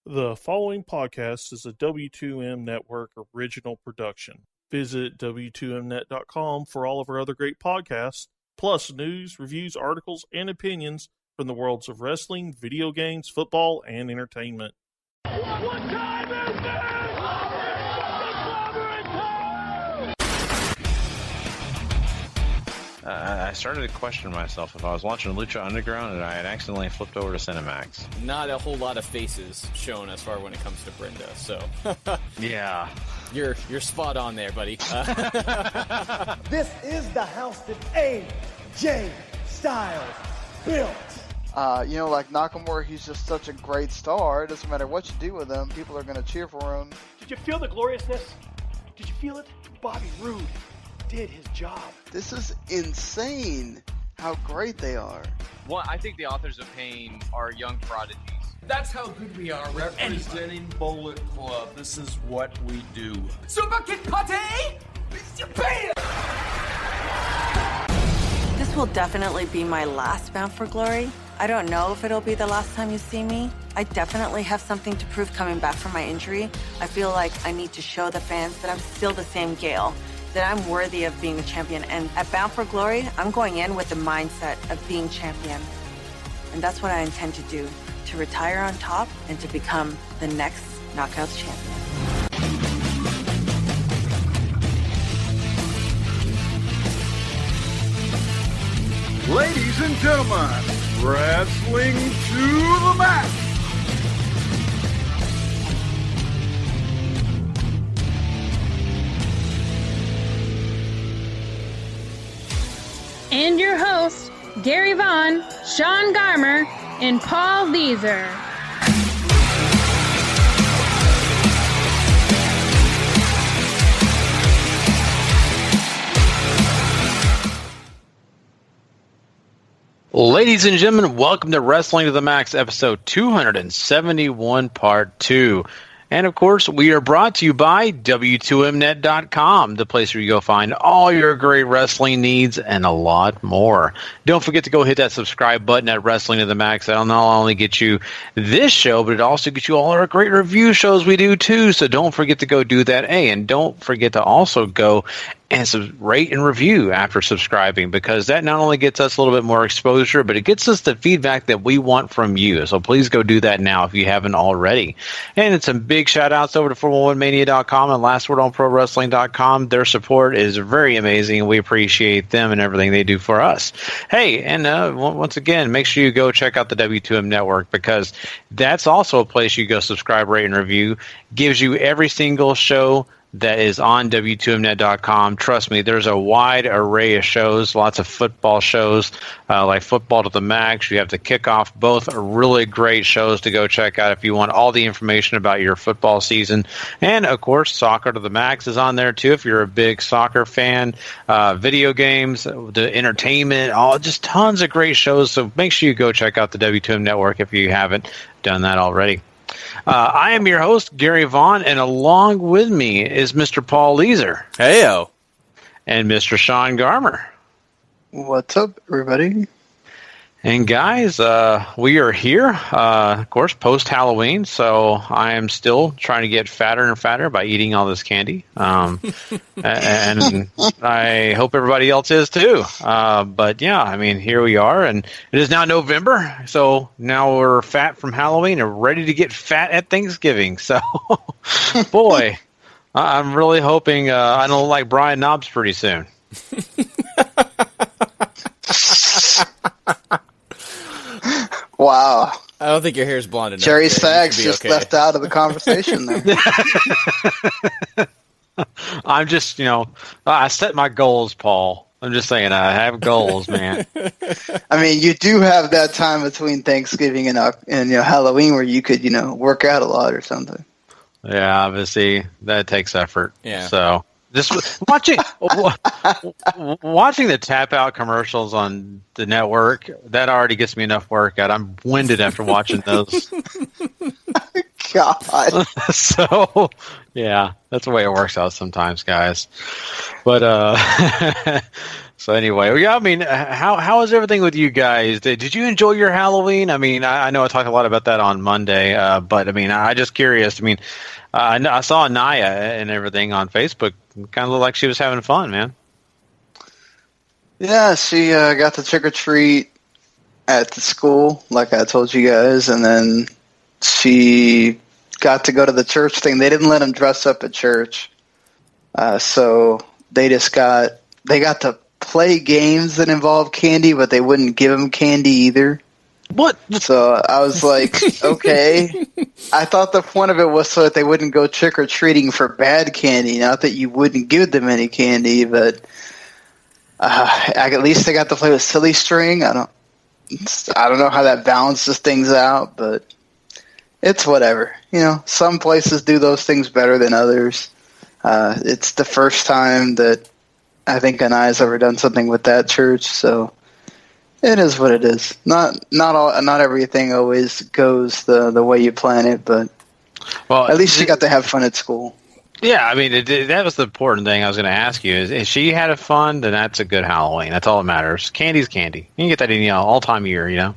The following podcast is a W2M Network original production. Visit W2Mnet.com for all of our other great podcasts, plus news, reviews, articles, and opinions from the worlds of wrestling, video games, football, and entertainment. What time is it? I started to question myself if I was watching Lucha Underground and I had accidentally flipped over to Cinemax. Not a whole lot of faces shown as far when it comes to Brenda, so yeah, you're spot on there, buddy. This is the house that AJ Styles built. Like Nakamura, he's just such a great star. It doesn't matter what you do with him, people are going to cheer for him. Did you feel the gloriousness? Did you feel it? Bobby Roode did his job. This is insane how great they are. Well, I think the authors of pain are young prodigies. That's how good we are. Representing Bullet Club. This is what we do. Super Kid Pate! Bam! This will definitely be my last Bound for Glory. I don't know if it'll be the last time you see me. I definitely have something to prove coming back from my injury. I feel like I need to show the fans that I'm still the same Gail, that I'm worthy of being a champion. And at Bound for Glory, I'm going in with the mindset of being champion. And that's what I intend to do, to retire on top and to become the next Knockouts champion. Ladies and gentlemen, wrestling to the max. And your hosts, Gary Vaughan, Sean Garmer, and Paul Leazar. Ladies and gentlemen, welcome to Wrestling to the Max, episode 271, part 2. And, of course, we are brought to you by W2Mnet.com, the place where you go find all your great wrestling needs and a lot more. Don't forget to go hit that subscribe button at Wrestling to the Max. That'll not only get you this show, but it also gets you all our great review shows we do, too. So don't forget to go do that. Hey, and don't forget to also go and rate and review after subscribing, because that not only gets us a little bit more exposure, but it gets us the feedback that we want from you. So please go do that now if you haven't already. And it's some big shout outs over to 411mania.com and lastwordonprowrestling.com. Their support is very amazing, and we appreciate them and everything they do for us. Hey, and once again, make sure you go check out the W2M Network, because that's also a place you go subscribe, rate, and review. Gives you every single show that is on W2Mnet.com. Trust me, there's a wide array of shows, lots of football shows, like Football to the Max. You have the Kickoff, both are really great shows to go check out if you want all the information about your football season. And, of course, Soccer to the Max is on there, too, if you're a big soccer fan. Video games, the entertainment, just tons of great shows. So make sure you go check out the W2M Network if you haven't done that already. I am your host, Gary Vaughan, and along with me is Mr. Paul Leazar. Heyo. And Mr. Sean Garmer. What's up, everybody? And guys, we are here, of course, post-Halloween, so I am still trying to get fatter and fatter by eating all this candy. And I hope everybody else is too. But yeah, I mean, here we are, and it is now November, so now we're fat from Halloween and ready to get fat at Thanksgiving. So, boy, I'm really hoping I don't look like Brian Knobbs pretty soon. Wow. I don't think your hair is blonde enough. Jerry Sags just left out of the conversation there. I'm just, I set my goals, Paul. I'm just saying, I have goals, man. I mean, you do have that time between Thanksgiving and Halloween where you could, work out a lot or something. Yeah, obviously, that takes effort. Yeah. So just watching the tap out commercials on the network, that already gets me enough workout. I'm winded after watching those. God. So yeah, that's the way it works out sometimes, guys. But So anyway, yeah, I mean, how is everything with you guys? Did you enjoy your Halloween? I mean, I know I talked a lot about that on Monday, but I mean, I just curious. I mean, I saw Naya and everything on Facebook. Kind of looked like she was having fun, man. Yeah, she got to trick or treat at the school, like I told you guys, and then she got to go to the church thing. They didn't let them dress up at church, so they got to play games that involve candy, but they wouldn't give them candy either. What? So I was like, okay. I thought the point of it was so that they wouldn't go trick-or-treating for bad candy, not that you wouldn't give them any candy, but at least they got to play with silly string. I don't know how that balances things out, but it's whatever. You know, some places do those things better than others. It's the first time that I think Anaya's ever done something with that church, so it is what it is. Not everything always goes the way you plan it, but at least she got to have fun at school. Yeah, I mean, that was the important thing I was going to ask you. Is if she had a fun, then that's a good Halloween. That's all that matters. Candy's candy. You can get that any all time of year,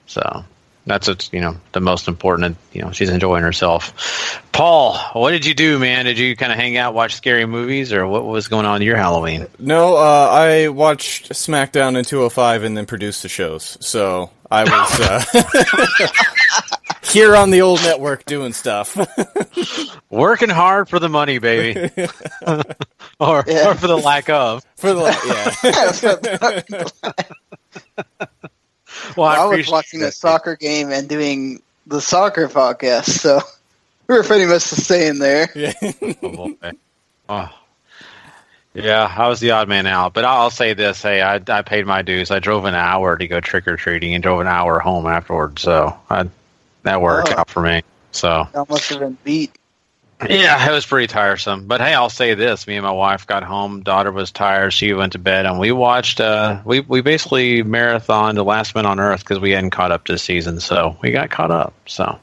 So that's what's, the most important. She's enjoying herself. Paul, what did you do, man? Did you kind of hang out, watch scary movies, or what was going on in your Halloween? No, I watched SmackDown and 205 and then produced the shows. So I was here on the old network doing stuff. Working hard for the money, baby. or for the lack of. Well, I was watching the soccer game and doing the soccer podcast, so we were pretty much the same there. Yeah. Yeah, I was the odd man out, but I'll say this: hey, I paid my dues. I drove an hour to go trick or treating and drove an hour home afterwards, so that worked out for me. So that must have been beat. Yeah, it was pretty tiresome. But hey, I'll say this: me and my wife got home. Daughter was tired. She went to bed, and we watched. We basically marathoned The Last Man on Earth because we hadn't caught up this season, so we got caught up. So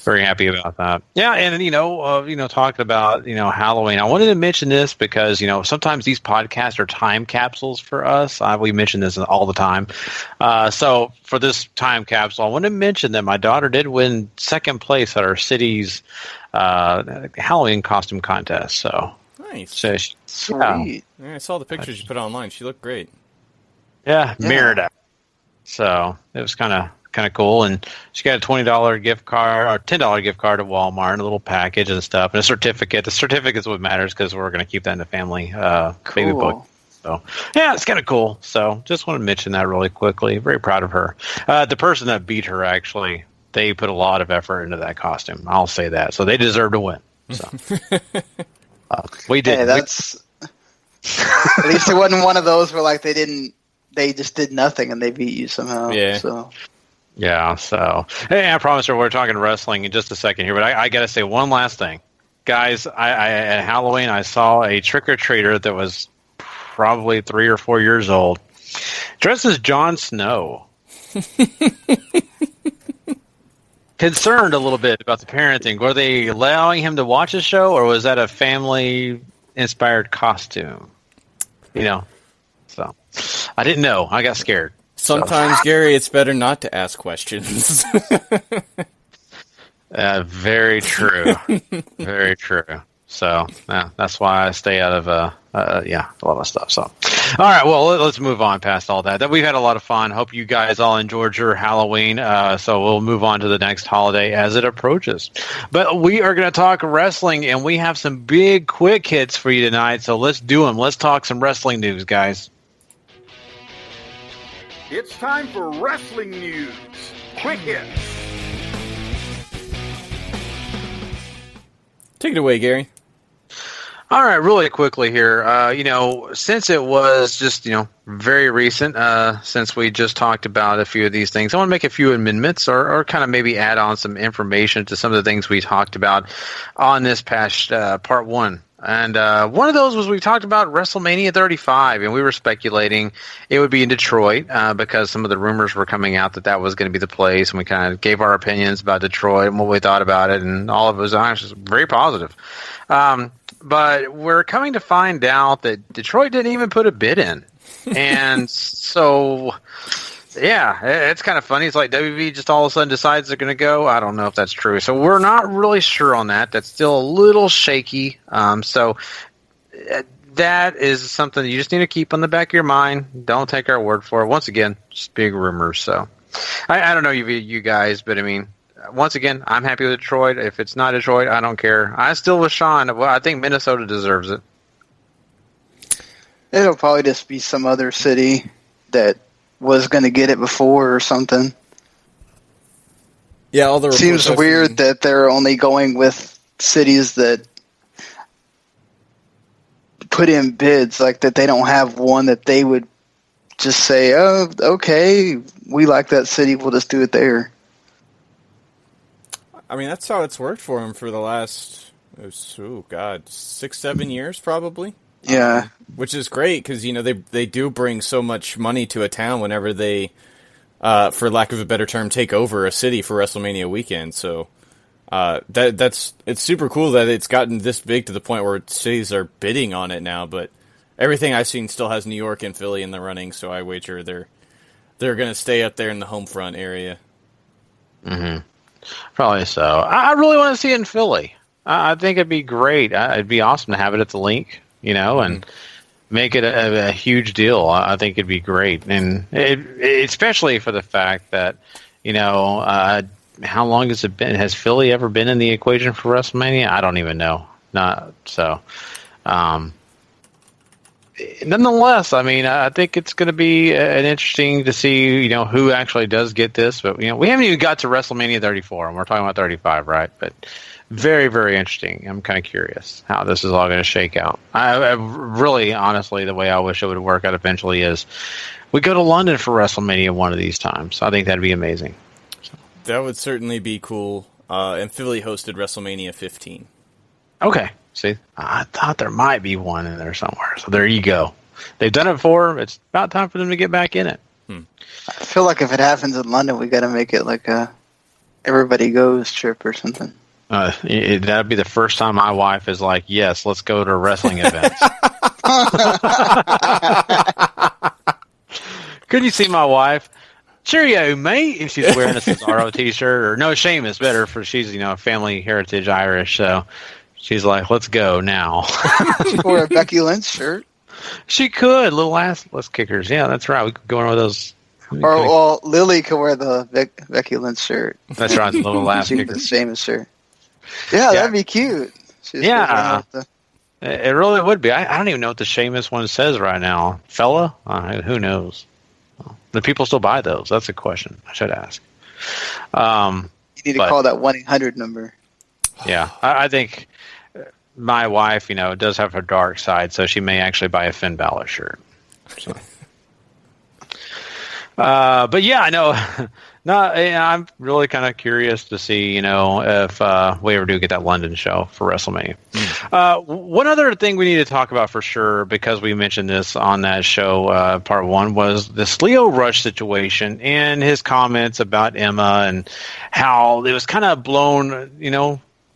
very happy about that. Yeah, and talking about Halloween. I wanted to mention this because sometimes these podcasts are time capsules for us. We mention this all the time. So for this time capsule, I want to mention that my daughter did win second place at our city's Halloween costume contest. So nice. So sweet. Yeah, I saw the pictures you put online. She looked great. Yeah, mirrored out. So it was kind of cool, and she got a $20 gift card or $10 gift card at Walmart, and a little package and stuff, and a certificate. The certificate's what matters because we're going to keep that in the family baby book. So yeah, it's kind of cool. So just want to mention that really quickly. Very proud of her. The person that beat her, actually, they put a lot of effort into that costume. I'll say that. So they deserve to win. So we did. Hey, that's at least it wasn't one of those where like they just did nothing and they beat you somehow. Yeah. So. Yeah, so, hey, I promise you we're talking wrestling in just a second here, but I got to say one last thing. Guys, at Halloween, I saw a trick-or-treater that was probably 3 or 4 years old, dressed as Jon Snow. Concerned a little bit about the parenting. Were they allowing him to watch the show, or was that a family-inspired costume? So, I didn't know. I got scared. Sometimes, Gary, it's better not to ask questions. Very true. Very true. So that's why I stay out of a lot of stuff. So, all right, well, let's move on past all that. We've had a lot of fun. Hope you guys all enjoyed your Halloween. So we'll move on to the next holiday as it approaches. But we are going to talk wrestling, and we have some big quick hits for you tonight. So let's do them. Let's talk some wrestling news, guys. It's time for wrestling news. Quick hits. Take it away, Gary. All right, really quickly here. Since it was just, very recent, since we just talked about a few of these things, I want to make a few amendments or kind of maybe add on some information to some of the things we talked about on this past part one. And one of those was we talked about WrestleMania 35, and we were speculating it would be in Detroit because some of the rumors were coming out that was going to be the place, and we kind of gave our opinions about Detroit and what we thought about it, and all of it was actually very positive. but we're coming to find out that Detroit didn't even put a bid in. And so, yeah, it's kind of funny. It's like WB just all of a sudden decides they're going to go. I don't know if that's true. So we're not really sure on that. That's still a little shaky. So that is something you just need to keep on the back of your mind. Don't take our word for it. Once again, just big rumors. So I don't know you guys, but I mean, once again, I'm happy with Detroit. If it's not Detroit, I don't care. I still with Sean. Well, I think Minnesota deserves it. It'll probably just be some other city that was going to get it before or something. Yeah, all the reports seems weird that they're only going with cities that put in bids, like that they don't have one that they would just say, oh, okay, we like that city, we'll just do it there. I mean, that's how it's worked for them for the last, 6-7 years probably. Yeah. Which is great because, they do bring so much money to a town whenever they, for lack of a better term, take over a city for WrestleMania weekend. So it's super cool that it's gotten this big to the point where cities are bidding on it now. But everything I've seen still has New York and Philly in the running, so I wager they're going to stay up there in the home front area. Mm-hmm. Probably so. I really want to see it in Philly. I think it'd be great. It'd be awesome to have it at the link, and make it a huge deal. I think it'd be great. And especially for the fact that, how long has it been? Has Philly ever been in the equation for WrestleMania? I don't even know. Not so. Nonetheless, I mean, I think it's going to be an interesting to see, who actually does get this. But, we haven't even got to WrestleMania 34, and we're talking about 35, right? But very, very interesting. I'm kind of curious how this is all going to shake out. I really, honestly, the way I wish it would work out eventually is we go to London for WrestleMania one of these times. I think that'd be amazing. That would certainly be cool. And Philly hosted WrestleMania 15. Okay. See, I thought there might be one in there somewhere. So there you go. They've done it before. It's about time for them to get back in it. I feel like if it happens in London, we got to make it like a everybody goes trip or something. That'd be the first time my wife is like, yes, let's go to wrestling events. Could you see my wife? Cheerio, mate. If she's wearing a Cesaro t-shirt, or no, Sheamus better for she's, family heritage Irish. So she's like, let's go now. She wore a Becky Lynch shirt. She could. Little ass kickers. Yeah, that's right. We could go in with those. Well, Lily could wear the Becky Lynch shirt. That's right. The little ass kickers. The famous shirt. Yeah, that'd be cute. Yeah. It really would be. I don't even know what the Sheamus one says right now. Fella? Who knows? Do people still buy those? That's a question I should ask. You need to call that 1-800 number. Yeah, I think my wife, does have her dark side, so she may actually buy a Finn Balor shirt. So. But yeah, I know. I'm really kind of curious to see, if we ever do get that London show for WrestleMania. One other thing we need to talk about for sure, because we mentioned this on that show, part one, was this Leo Rush situation and his comments about Emma and how it was kind of blown,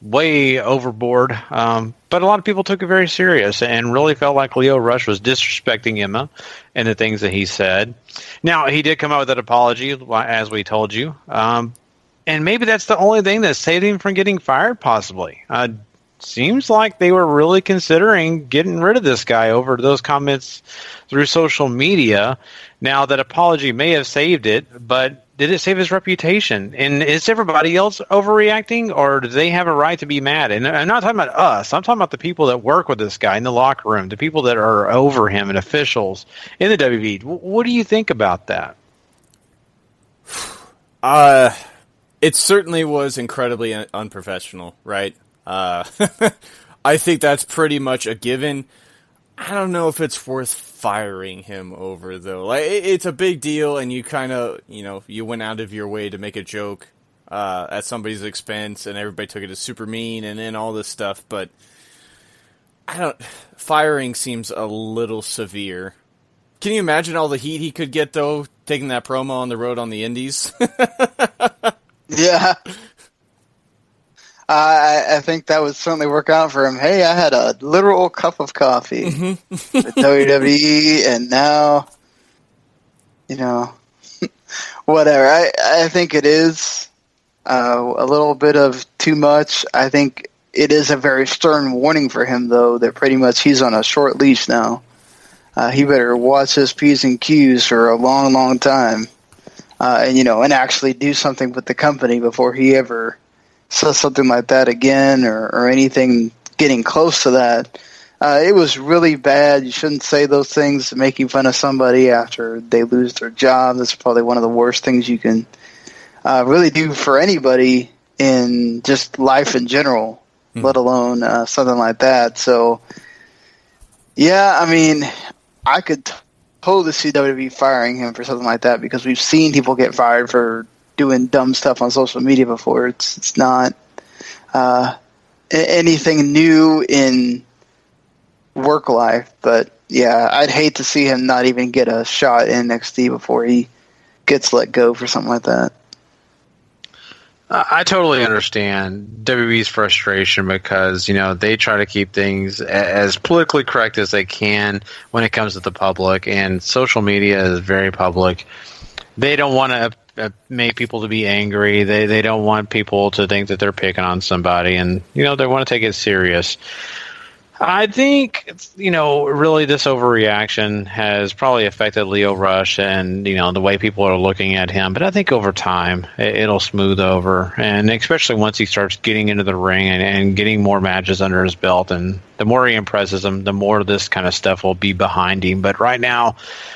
way overboard. But a lot of people took it very serious and really felt like Leo Rush was disrespecting Emma and the things that he said. Now, he did come out with an apology, as we told you. And maybe that's the only thing that saved him from getting fired, possibly. Seems like they were really considering getting rid of this guy over those comments through social media. Now, that apology may have saved it, but did it save his reputation? And is everybody else overreacting, or do they have a right to be mad? And I'm not talking about us. I'm talking about the people that work with this guy in the locker room, the people that are over him and officials in the WWE. What do you think about that? It certainly was incredibly unprofessional, right? I think that's pretty much a given. I don't know if it's worth firing him over, though. Like, it's a big deal, and you kind of, you went out of your way to make a joke at somebody's expense, and everybody took it as super mean, and then all this stuff. But firing seems a little severe. Can you imagine all the heat he could get, though, taking that promo on the road on the Indies? Yeah. I think that would certainly work out for him. Hey, I had a literal cup of coffee with WWE, and now, whatever. I think it is a little bit of too much. I think it is a very stern warning for him, though, that pretty much he's on a short leash now. He better watch his P's and Q's for a long, long time, and actually do something with the company before he ever says something like that again or anything getting close to that. It was really bad. You shouldn't say those things, making fun of somebody after they lose their job. That's probably one of the worst things you can really do for anybody in just life in general, let alone something like that. So, yeah, I mean, I could totally see WWE firing him for something like that because we've seen people get fired for doing dumb stuff on social media before. It's not anything new in work life, but yeah, I'd hate to see him not even get a shot in NXT before he gets let go for something like that. I totally understand WWE's frustration because, they try to keep things as politically correct as they can when it comes to the public, and social media is very public. They don't want to make people to be angry. They don't want people to think that they're picking on somebody, and, they want to take it serious. I think, really this overreaction has probably affected Lio Rush and, the way people are looking at him. But I think over time, it'll smooth over. And especially once he starts getting into the ring and getting more matches under his belt. And the more he impresses them, the more this kind of stuff will be behind him. But right now,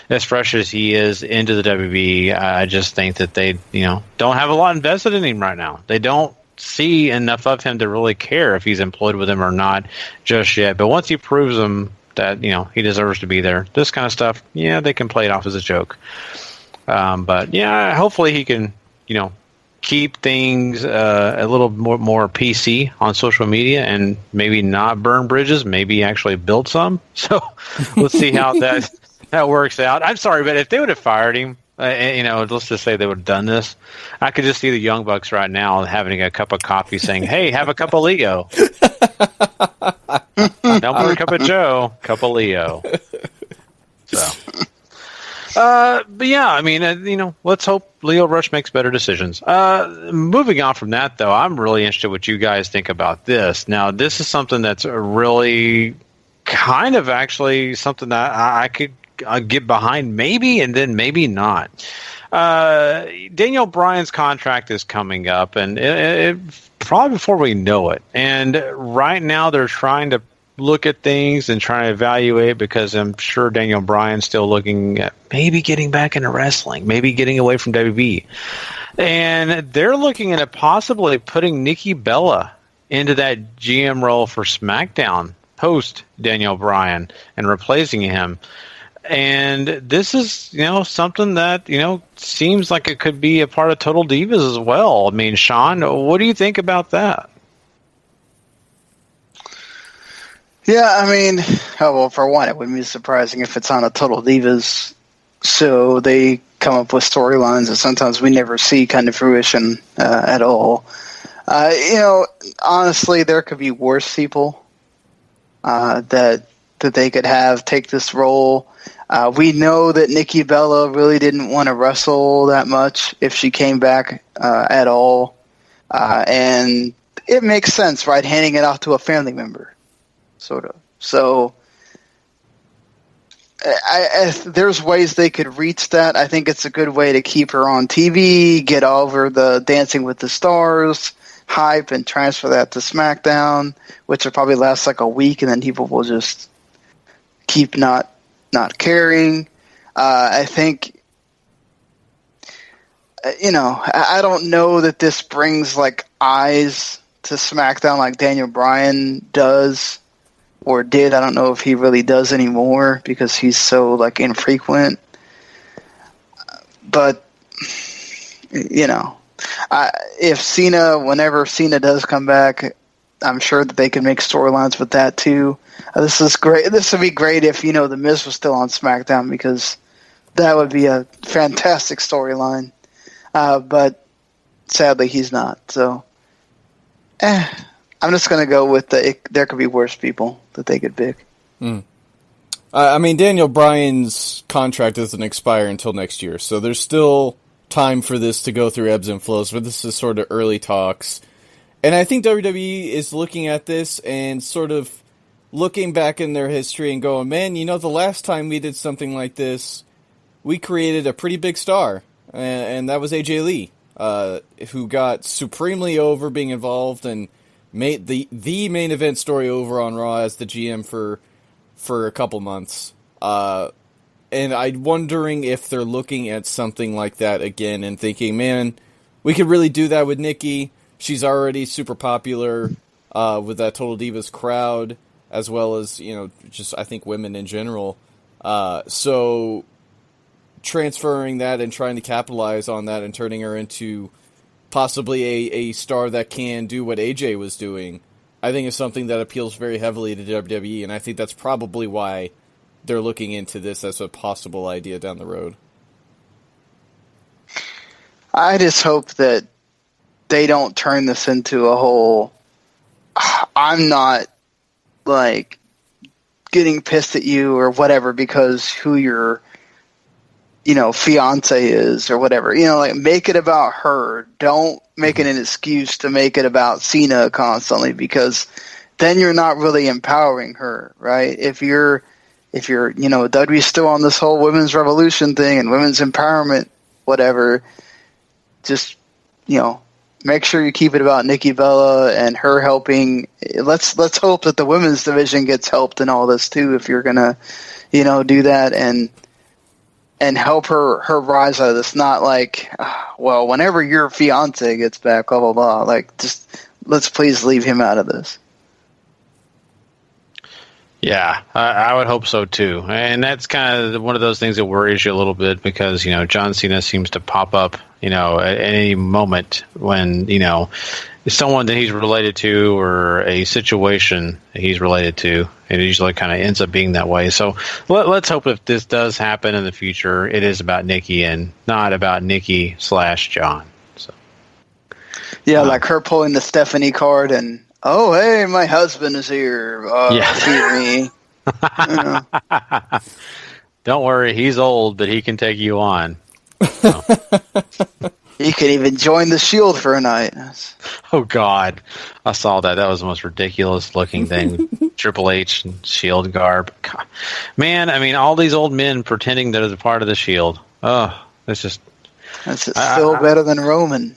as fresh as he is into the WWE, I just think that they, don't have a lot invested in him right now. They don't see enough of him to really care if he's employed with him or not just yet. But once he proves them that, he deserves to be there, this kind of stuff, yeah, they can play it off as a joke. But yeah, hopefully he can, keep things a little more PC on social media and maybe not burn bridges, maybe actually build some. So let's see how that works out. I'm sorry, but if they would have fired him, let's just say they would have done this, I could just see the Young Bucks right now having a cup of coffee saying, hey, have a cup of Leo. No more cup of Joe, cup of Leo. So, but yeah, I mean, let's hope Lio Rush makes better decisions. Moving on from that, though, I'm really interested what you guys think about this. Now, this is something that's really kind of actually something that I could get behind maybe, and then maybe not. Daniel Bryan's contract is coming up, and it probably before we know it. And right now they're trying to look at things and trying to evaluate, because I'm sure Daniel Bryan's still looking at maybe getting back into wrestling, maybe getting away from WWE. And they're looking at possibly putting Nikki Bella into that GM role for SmackDown post Daniel Bryan and replacing him. And this is, something that, seems like it could be a part of Total Divas as well. I mean, Sean, what do you think about that? Yeah, I mean, well, for one, it wouldn't be surprising if it's on a Total Divas show. They come up with storylines that sometimes we never see kind of fruition at all. Honestly, there could be worse people that they could have take this role. We know that Nikki Bella really didn't want to wrestle that much if she came back at all. And it makes sense, right? Handing it off to a family member, sort of. So there's ways they could reach that. I think it's a good way to keep her on TV, get over the Dancing with the Stars hype, and transfer that to SmackDown, which will probably last like a week, and then people will just keep not caring. I think, I don't know that this brings like eyes to SmackDown like Daniel Bryan does or did. I don't know if he really does anymore because he's so like infrequent. But if Cena, whenever Cena does come back, I'm sure that they can make storylines with that too. This is great. This would be great if, The Miz was still on SmackDown, because that would be a fantastic storyline. But sadly, he's not. So, I'm just going to go with there could be worse people that they could pick. I mean, Daniel Bryan's contract doesn't expire until next year, so there's still time for this to go through ebbs and flows, but this is sort of early talks. And I think WWE is looking at this and sort of looking back in their history and going, man, the last time we did something like this, we created a pretty big star, and that was AJ Lee, who got supremely over being involved and made the main event story over on Raw as the GM for a couple months. And I'm wondering if they're looking at something like that again and thinking, man, we could really do that with Nikki. She's already super popular with that Total Divas crowd, as well as, just I think women in general. So transferring that and trying to capitalize on that and turning her into possibly a star that can do what AJ was doing, I think is something that appeals very heavily to WWE, and I think that's probably why they're looking into this as a possible idea down the road. I just hope that they don't turn this into a whole, I'm not, like, getting pissed at you or whatever because who your, fiance is or whatever. Like, make it about her. Don't make it an excuse to make it about Cena constantly, because then you're not really empowering her, right? If you're WWE's still on this whole women's revolution thing and women's empowerment, whatever, just, make sure you keep it about Nikki Bella and her helping. Let's hope that the women's division gets helped in all this too, if you're gonna, do that and help her rise out of this. Not like, well, whenever your fiance gets back, blah blah blah. Like, just let's please leave him out of this. Yeah, I would hope so too. And that's kind of one of those things that worries you a little bit because, John Cena seems to pop up, at any moment when, someone that he's related to or a situation he's related to. It usually kind of ends up being that way. So let's hope if this does happen in the future, it is about Nikki and not about Nikki/John. So, yeah, like her pulling the Stephanie card and, oh, hey, my husband is here. Feed me. Don't worry, he's old, but he can take you on. So. He could even join the Shield for a night. Oh, God. I saw that. That was the most ridiculous looking thing. Triple H and Shield garb. God. Man, I mean, all these old men pretending that they're part of the Shield. Oh, it's just... That's still better than Roman.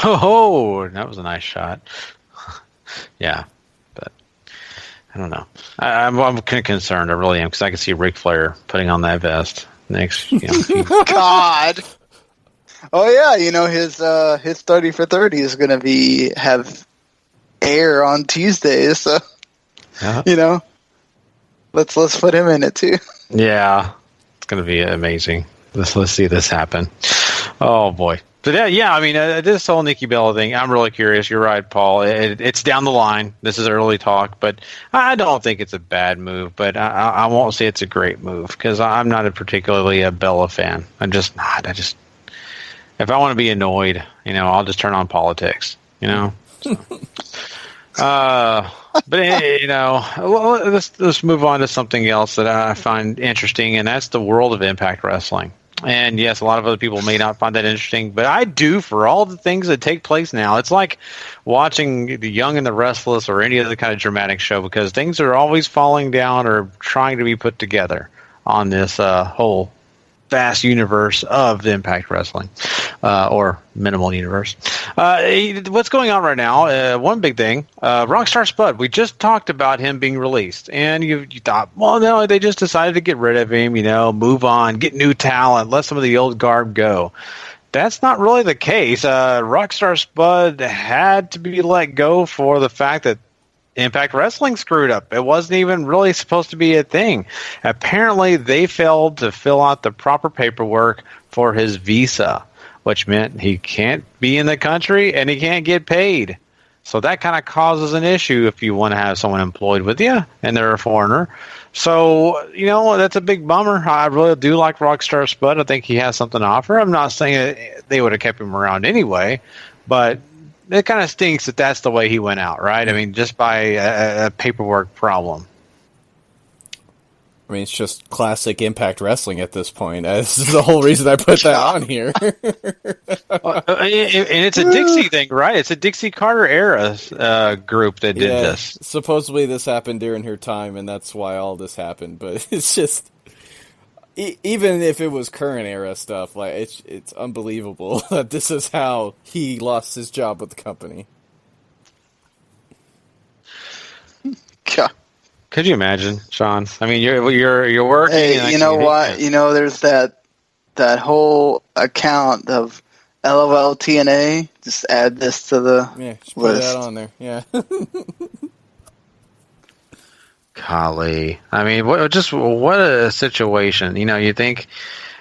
Oh, that was a nice shot. Yeah, but I don't know. I'm kind of concerned. I really am, because I can see Ric Flair putting on that vest next. God. Oh yeah, his 30 for 30 is going to have air on Tuesdays, so let's put him in it too. Yeah, it's going to be amazing. Let's see this happen. Oh boy. But yeah, I mean, this whole Nikki Bella thing, I'm really curious. You're right, Paul. It's down the line. This is early talk, but I don't think it's a bad move. But I won't say it's a great move because I'm not particularly a Bella fan. I'm just not. If I want to be annoyed, I'll just turn on politics. So. Let's move on to something else that I find interesting, and that's the world of Impact Wrestling. And yes, a lot of other people may not find that interesting, but I do for all the things that take place now. It's like watching The Young and the Restless or any other kind of dramatic show because things are always falling down or trying to be put together on this whole vast universe of the Impact Wrestling or minimal universe. What's going on right now? One big thing, Rockstar Spud. We just talked about him being released, and you thought, well, no, they just decided to get rid of him, move on, get new talent, let some of the old garb go. That's not really the case. Rockstar Spud had to be let go for the fact that Impact Wrestling screwed up. It wasn't even really supposed to be a thing. Apparently, they failed to fill out the proper paperwork for his visa, which meant he can't be in the country and he can't get paid. So that kind of causes an issue if you want to have someone employed with you and they're a foreigner. So, that's a big bummer. I really do like Rockstar Spud. I think he has something to offer. I'm not saying they would have kept him around anyway, but it kind of stinks that that's the way he went out, right? I mean, just by a paperwork problem. I mean, it's just classic Impact Wrestling at this point. This is the whole reason I put that on here. And it's a Dixie thing, right? It's a Dixie Carter era group that did this. Supposedly this happened during her time, and that's why all this happened. But it's just, even if it was current era stuff, like it's unbelievable that this is how he lost his job with the company. God. Could you imagine, Sean? I mean, you're working. Hey, you know what? You know, there's that whole account of LOL TNA. Just add this to the just put list. that on there. Yeah. Golly, I mean, what a situation. You know, you think,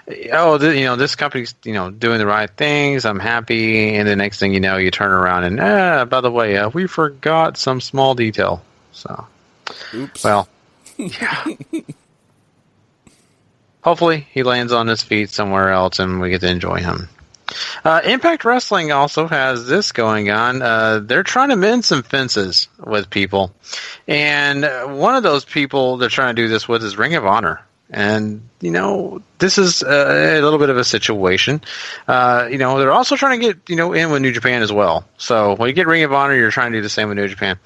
this company's doing the right things. I'm happy, and the next thing you know, you turn around and by the way, we forgot some small detail. So. Oops. Well, yeah. Hopefully he lands on his feet somewhere else and we get to enjoy him. Impact Wrestling also has this going on. They're trying to mend some fences with people. And one of those people they're trying to do this with is Ring of Honor. And, this is a little bit of a situation. They're also trying to get, in with New Japan as well. So when you get Ring of Honor, you're trying to do the same with New Japan.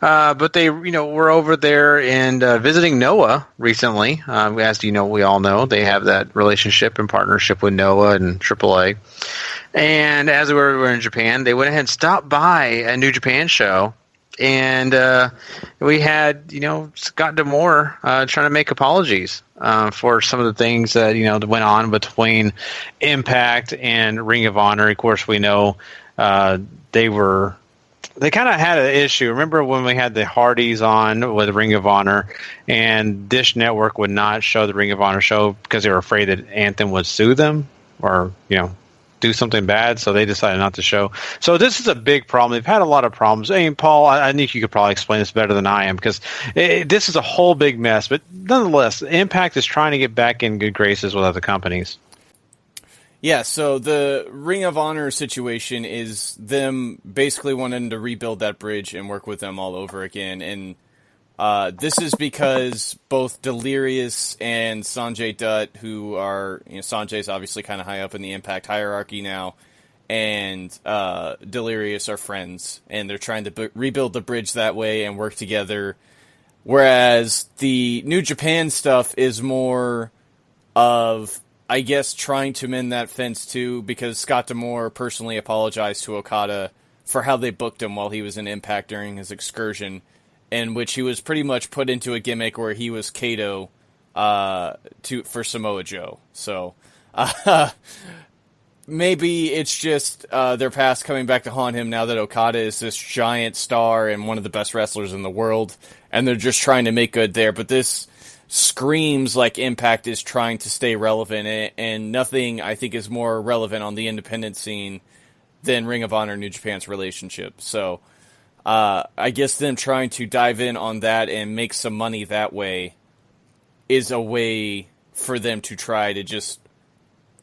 But they, were over there and visiting Noah recently. As we all know, they have that relationship and partnership with Noah and AAA. And as we were in Japan, they went ahead and stopped by a New Japan show. And we had, Scott D'Amore trying to make apologies for some of the things that, that went on between Impact and Ring of Honor. Of course, we know they kind of had an issue. Remember when we had the Hardys on with Ring of Honor and Dish Network would not show the Ring of Honor show because they were afraid that Anthem would sue them or, do something bad, so they decided not to show. So this is a big problem. They've had a lot of problems. I mean, Paul, I think you could probably explain this better than I am because this is a whole big mess. But nonetheless, Impact is trying to get back in good graces with other companies. Yeah, so the Ring of Honor situation is them basically wanting to rebuild that bridge and work with them all over again. And this is because both Delirious and Sanjay Dutt, who are, Sanjay's obviously kind of high up in the Impact hierarchy now, and Delirious are friends, and they're trying to rebuild the bridge that way and work together. Whereas the New Japan stuff is more of, I guess, trying to mend that fence too, because Scott D'Amore personally apologized to Okada for how they booked him while he was in Impact during his excursion, in which he was pretty much put into a gimmick where he was Kato for Samoa Joe. So maybe it's just their past coming back to haunt him now that Okada is this giant star and one of the best wrestlers in the world, and they're just trying to make good there. But this screams like Impact is trying to stay relevant, and nothing, I think, is more relevant on the independent scene than Ring of Honor and New Japan's relationship. So I guess them trying to dive in on that and make some money that way is a way for them to try to just,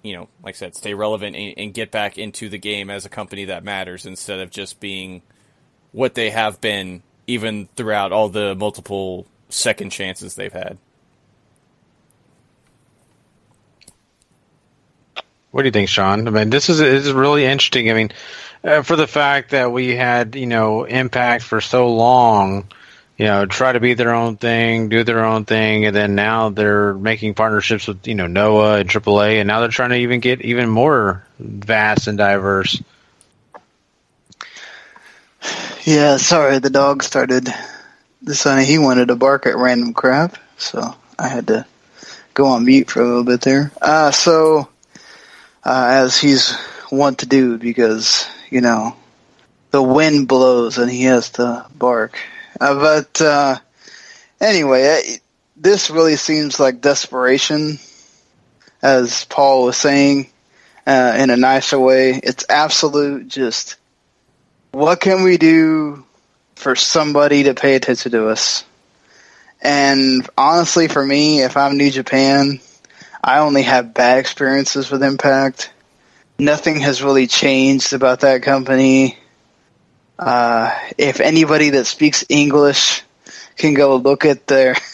like I said, stay relevant and get back into the game as a company that matters instead of just being what they have been even throughout all the multiple second chances they've had. What do you think, Sean? I mean, this is really interesting. I mean, for the fact that we had, Impact for so long, try to be their own thing, do their own thing, and then now they're making partnerships with, Noah and AAA, and now they're trying to even get even more vast and diverse. Yeah, sorry, the dog started deciding he wanted to bark at random crap, so I had to go on mute for a little bit there. As he's wont to do, because, the wind blows and he has to bark. Anyway, this really seems like desperation, as Paul was saying, in a nicer way. It's absolute just, what can we do for somebody to pay attention to us? And honestly, for me, if I'm New Japan, I only have bad experiences with Impact. Nothing has really changed about that company. If anybody that speaks English can go look at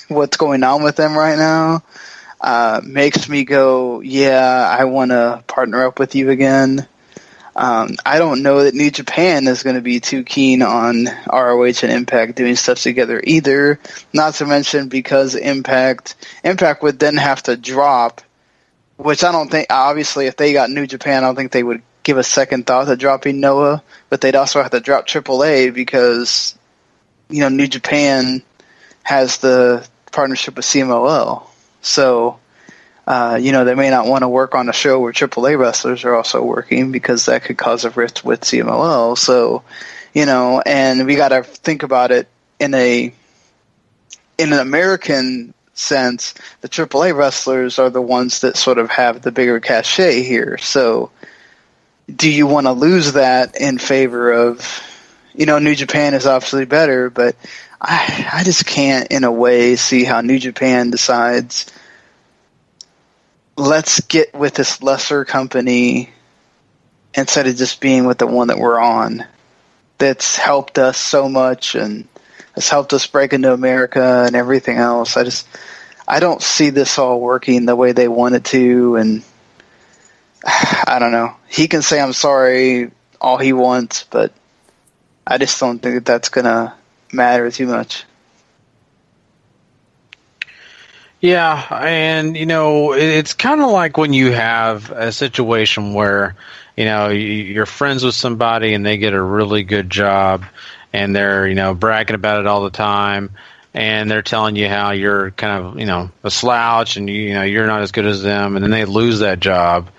what's going on with them right now, makes me go, yeah, I want to partner up with you again. I don't know that New Japan is going to be too keen on ROH and Impact doing stuff together either. Not to mention because Impact would then have to drop, which I don't think, obviously if they got New Japan, I don't think they would give a second thought to dropping Noah, but they'd also have to drop AAA because, New Japan has the partnership with CMLL. So, they may not want to work on a show where AAA wrestlers are also working because that could cause a rift with CMLL. So, and we got to think about it in an American sense. The AAA wrestlers are the ones that sort of have the bigger cachet here. So, do you want to lose that in favor of, New Japan is obviously better, but I just can't, in a way, see how New Japan decides, let's get with this lesser company instead of just being with the one that we're on that's helped us so much and has helped us break into America and everything else. I don't see this all working the way they want it to, and I don't know. He can say I'm sorry all he wants, but I just don't think that's going to matter too much. Yeah, and, it's kind of like when you have a situation where, you're friends with somebody and they get a really good job and they're, bragging about it all the time and they're telling you how you're kind of, a slouch and, you're not as good as them, and then they lose that job.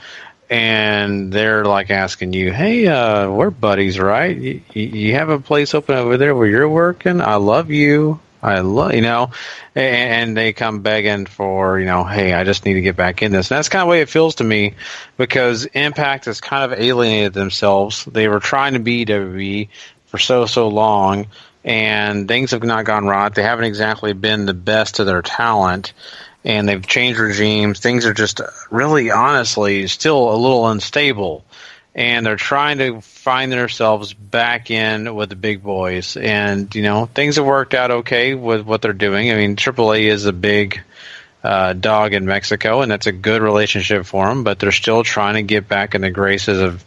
And they're like asking you, hey, we're buddies, right? You have a place open over there where you're working? I love you. And they come begging for, hey, I just need to get back in this. And that's kind of the way it feels to me, because Impact has kind of alienated themselves. They were trying to be WWE for so long, and things have not gone right. They haven't exactly been the best of their talent. And they've changed regimes. Things are just really, honestly, still a little unstable. And they're trying to find themselves back in with the big boys. And, things have worked out okay with what they're doing. I mean, AAA is a big dog in Mexico, and that's a good relationship for them. But they're still trying to get back in the graces of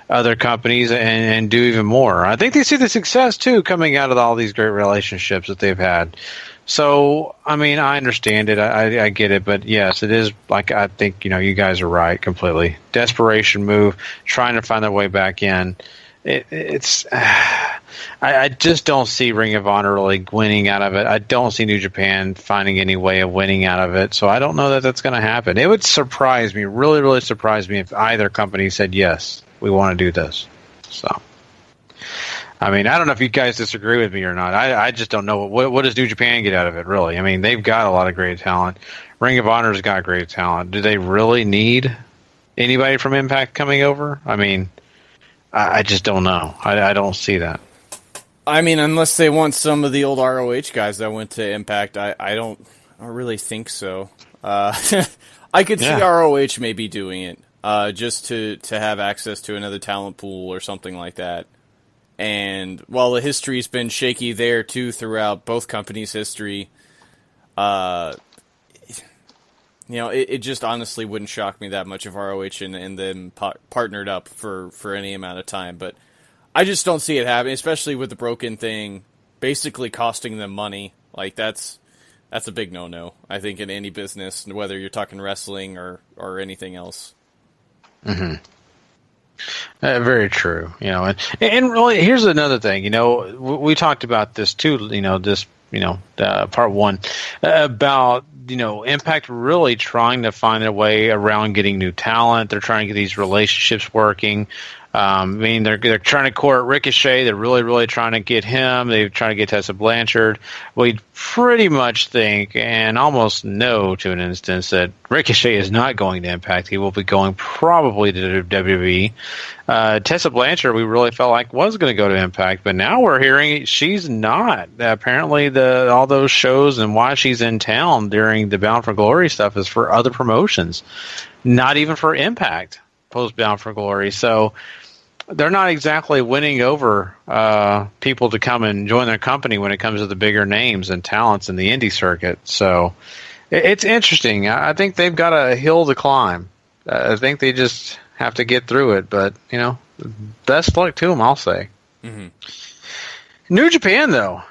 other companies and do even more. I think they see the success, too, coming out of all these great relationships that they've had. So, I mean, I understand it. I get it. But, yes, it is, like, I think, you guys are right completely. Desperation move, trying to find their way back in. I just don't see Ring of Honor really winning out of it. I don't see New Japan finding any way of winning out of it. So I don't know that that's going to happen. It would surprise me, really, really surprise me if either company said, yes, we want to do this. So, I mean, I don't know if you guys disagree with me or not. I just don't know. What does New Japan get out of it, really? I mean, they've got a lot of great talent. Ring of Honor's got great talent. Do they really need anybody from Impact coming over? I mean, I just don't know. I don't see that. I mean, unless they want some of the old ROH guys that went to Impact, I don't really think so. I could see ROH maybe doing it, just to have access to another talent pool or something like that. And while the history's been shaky there too throughout both companies' history, it just honestly wouldn't shock me that much if ROH and them partnered up for any amount of time. But I just don't see it happening, especially with the broken thing basically costing them money. Like, that's a big no-no, I think, in any business, whether you're talking wrestling or anything else. Mm-hmm. Very true. And really, here's another thing. We talked about this too. Part one about Impact really trying to find a way around getting new talent. They're trying to get these relationships working. I mean, they're trying to court Ricochet. They're really, really trying to get him. They're trying to get Tessa Blanchard. We pretty much think and almost know to an instance that Ricochet is not going to Impact. He will be going probably to WWE. Tessa Blanchard, we really felt like was going to go to Impact, but now we're hearing she's not. Apparently, all those shows and why she's in town during the Bound for Glory stuff is for other promotions, not even for Impact. Post Bound for Glory. So they're not exactly winning over people to come and join their company when it comes to the bigger names and talents in the indie circuit. So it's interesting. I think they've got a hill to climb. I think they just have to get through it. But, best luck to them, I'll say. Mm-hmm. New Japan, though,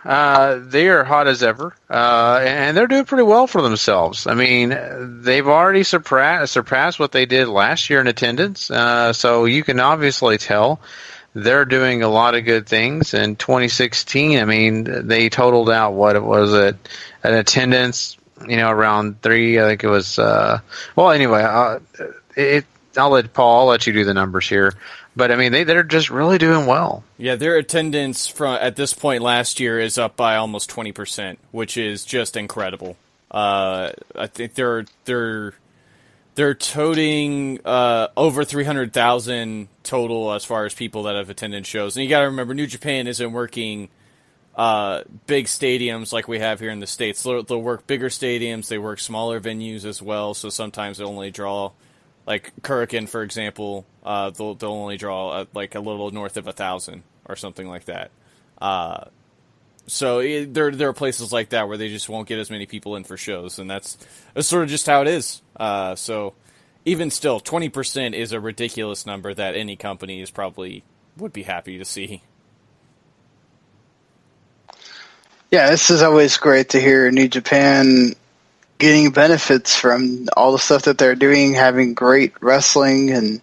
they are hot as ever, and they're doing pretty well for themselves. I mean, they've already surpassed what they did last year in attendance, so you can obviously tell they're doing a lot of good things. In 2016, I mean, they totaled out, an attendance, around 3, I think it was, anyway, I'll let you do the numbers here. But, I mean, they're just really doing well. Yeah, their attendance at this point last year is up by almost 20%, which is just incredible. I think they're toting over 300,000 total as far as people that have attended shows. And you got to remember, New Japan isn't working big stadiums like we have here in the States. They'll work bigger stadiums. They work smaller venues as well, so sometimes they only draw... Like Kurikan, for example, they'll only draw like a little north of 1,000 or something like that. So there are places like that where they just won't get as many people in for shows, and that's sort of just how it is. So even still, 20% is a ridiculous number that any company would be happy to see. Yeah, this is always great to hear New Japan getting benefits from all the stuff that they're doing, having great wrestling and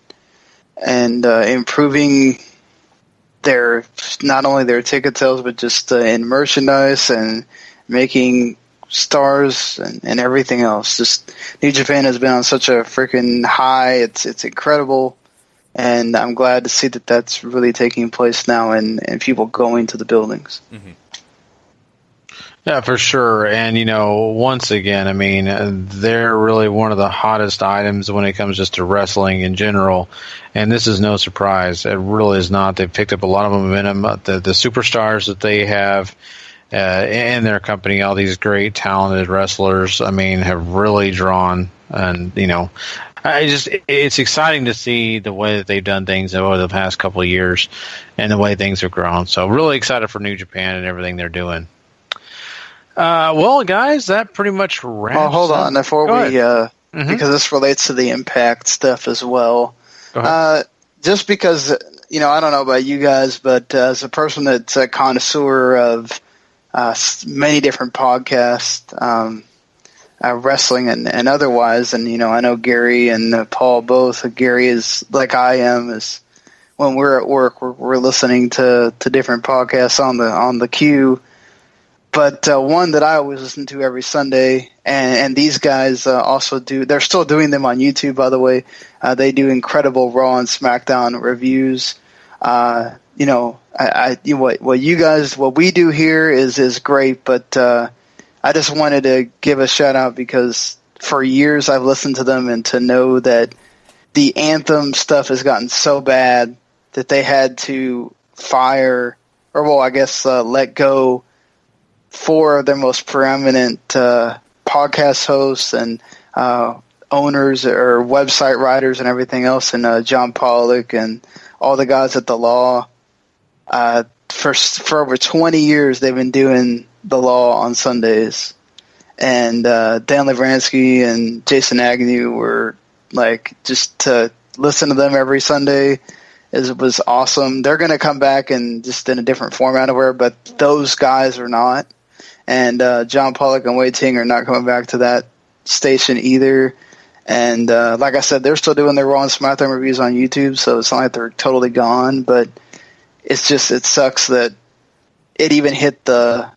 improving their not only their ticket sales but just in merchandise and making stars and everything else. Just New Japan has been on such a freaking high. It's incredible, and I'm glad to see that that's really taking place now and people going to the buildings. Mm-hmm. Yeah, for sure. And, once again, I mean, they're really one of the hottest items when it comes just to wrestling in general. And this is no surprise. It really is not. They've picked up a lot of momentum. The superstars that they have in their company, all these great, talented wrestlers, I mean, have really drawn. And, it's exciting to see the way that they've done things over the past couple of years and the way things have grown. So really excited for New Japan and everything they're doing. Well, guys, that pretty much wraps up. Well, hold on. Before we, because this relates to the Impact stuff as well. Just because, I don't know about you guys, but as a person that's a connoisseur of many different podcasts, wrestling and otherwise, and, I know Gary and Paul both. Gary is like I am, is when we're at work, we're listening to different podcasts on the queue. But one that I always listen to every Sunday, and these guys also do. They're still doing them on YouTube, by the way. They do incredible Raw and SmackDown reviews. What we do here is great. But I just wanted to give a shout out because for years I've listened to them, and to know that the Anthem stuff has gotten so bad that they had to fire, let go 4 of their most preeminent podcast hosts and owners or website writers and everything else, and John Pollock and all the guys at the Law. For over 20 years, they've been doing the Law on Sundays, and Dan Lavransky and Jason Agnew were just to listen to them every Sunday. It was awesome. They're going to come back and just in a different format over, but those guys are not. And John Pollock and Wei Ting are not coming back to that station either. And like I said, they're still doing their Raw and SmackDown reviews on YouTube, so it's not like they're totally gone. But it sucks that it even hit the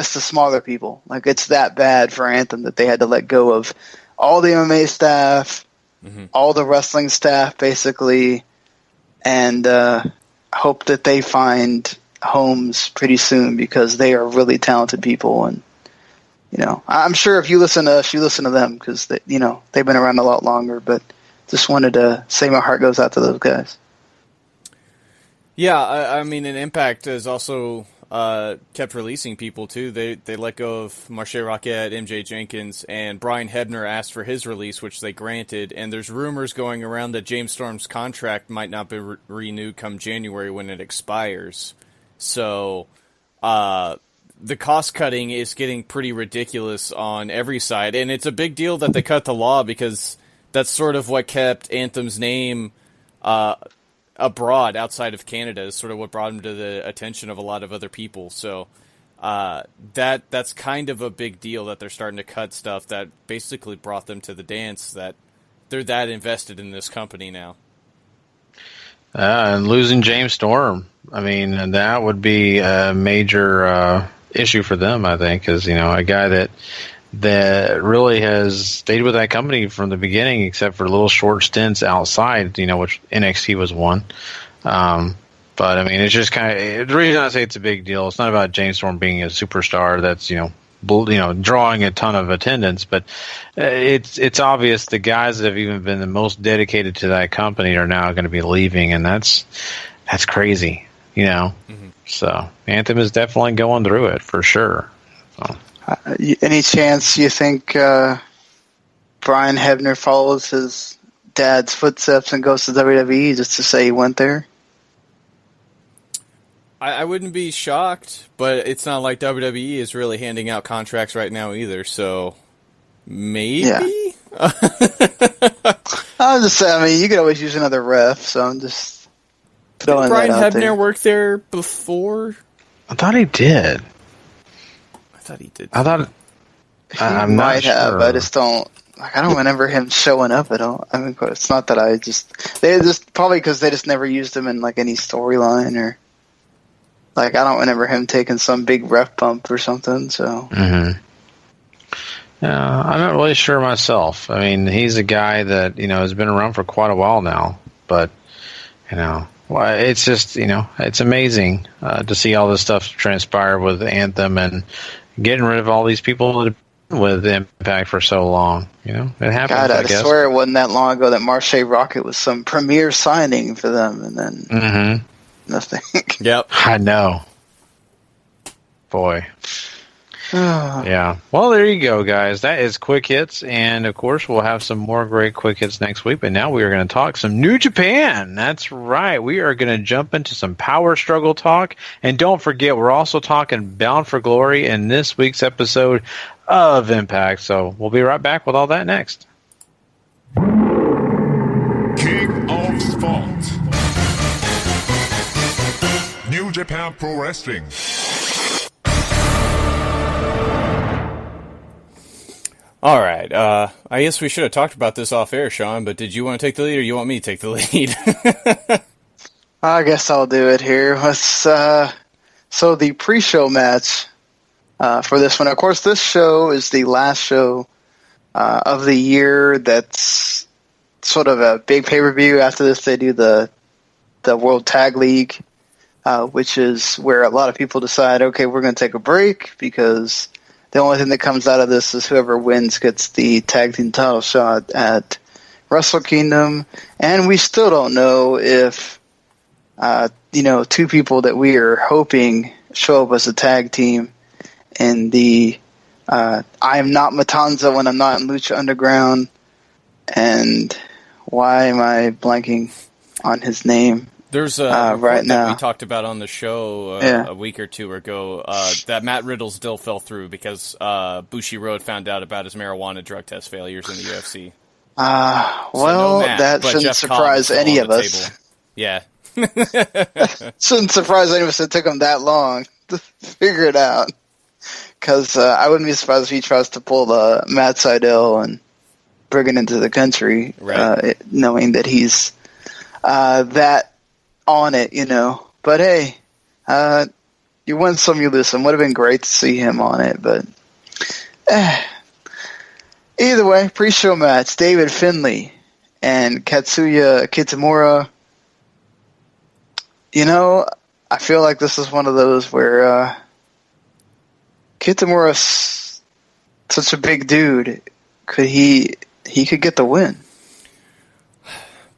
smaller people. It's that bad for Anthem that they had to let go of all the MMA staff, all the wrestling staff, basically, and hope that they find homes pretty soon, because they are really talented people. And I'm sure if you listen to us, you listen to them, because they've been around a lot longer. But just wanted to say my heart goes out to those guys. Yeah, I mean, and Impact is also kept releasing people too. They let go of Marche Roquette, MJ Jenkins, and Brian Hebner asked for his release, which they granted. And there's rumors going around that James Storm's contract might not be renewed come January when it expires. So the cost cutting is getting pretty ridiculous on every side, and it's a big deal that they cut the law because that's sort of what kept Anthem's name abroad outside of Canada. Is sort of what brought him to the attention of a lot of other people. So that's kind of a big deal that they're starting to cut stuff that basically brought them to the dance, that they're that invested in this company now. And losing James Storm, I mean, that would be a major issue for them, I think, because, you know, a guy that really has stayed with that company from the beginning, except for little short stints outside, you know, which NXT was one. But I mean, it's just kind of the reason I say it's a big deal. It's not about James Storm being a superstar that's, you know, drawing a ton of attendance, but it's obvious the guys that have even been the most dedicated to that company are now going to be leaving, and that's crazy, you know. Mm-hmm. So Anthem is definitely going through it for sure. So. Any chance you think Brian Hebner follows his dad's footsteps and goes to WWE just to say he went there? I wouldn't be shocked, but it's not like WWE is really handing out contracts right now either, so maybe? Yeah. I'm just saying, I mean, you could always use another ref, so I'm just throwing that out there. Did Brian Hebner work there before? I thought he did. I'm not sure. I just don't. Like, I don't remember him showing up at all. I mean, it's not that they just probably because they just never used him in like any storyline or. Like, I don't remember him taking some big ref bump or something, so. Mm-hmm. Yeah, I'm not really sure myself. I mean, he's a guy that, you know, has been around for quite a while now. But, you know, it's just, you know, it's amazing to see all this stuff transpire with Anthem and getting rid of all these people that have been with Impact for so long. You know, it happens, God, I guess. swear it wasn't that long ago that Marche Rocket was some premier signing for them, and then... Mm-hmm. Nothing. Yep. I know. Boy. Yeah. Well, there you go, guys. That is Quick Hits. And, of course, we'll have some more great Quick Hits next week. But now we are going to talk some New Japan. That's right. We are going to jump into some power struggle talk. And don't forget, we're also talking Bound for Glory in this week's episode of Impact. So we'll be right back with all that next. King of Sport. New Japan Pro Wrestling. All right. I guess we should have talked about this off air, Sean, but did you want to take the lead or you want me to take the lead? I guess I'll do it here. So the pre-show match for this one, of course, this show is the last show of the year that's sort of a big pay-per-view. After this, they do the World Tag League. Which is where a lot of people decide, okay, we're going to take a break because the only thing that comes out of this is whoever wins gets the tag team title shot at Wrestle Kingdom. And we still don't know if, two people that we are hoping show up as a tag team in the I am not Matanza when I'm not in Lucha Underground. And why am I blanking on his name? There's a right now we talked about on the show a week or two ago that Matt Riddle's deal fell through because Bushiroad found out about his marijuana drug test failures in the UFC. That shouldn't surprise any of us. Table. Yeah. Shouldn't surprise any of us. It took him that long to figure it out. Because I wouldn't be surprised if he tries to pull the Matt Sydal and bring it into the country, right. Knowing that he's that on it, you know. But hey, you win some, you lose some. Would have been great to see him on it, but either way, pre-show match, David Finlay and Katsuya Kitamura. You know, I feel like this is one of those where Kitamura's such a big dude. He could get the win.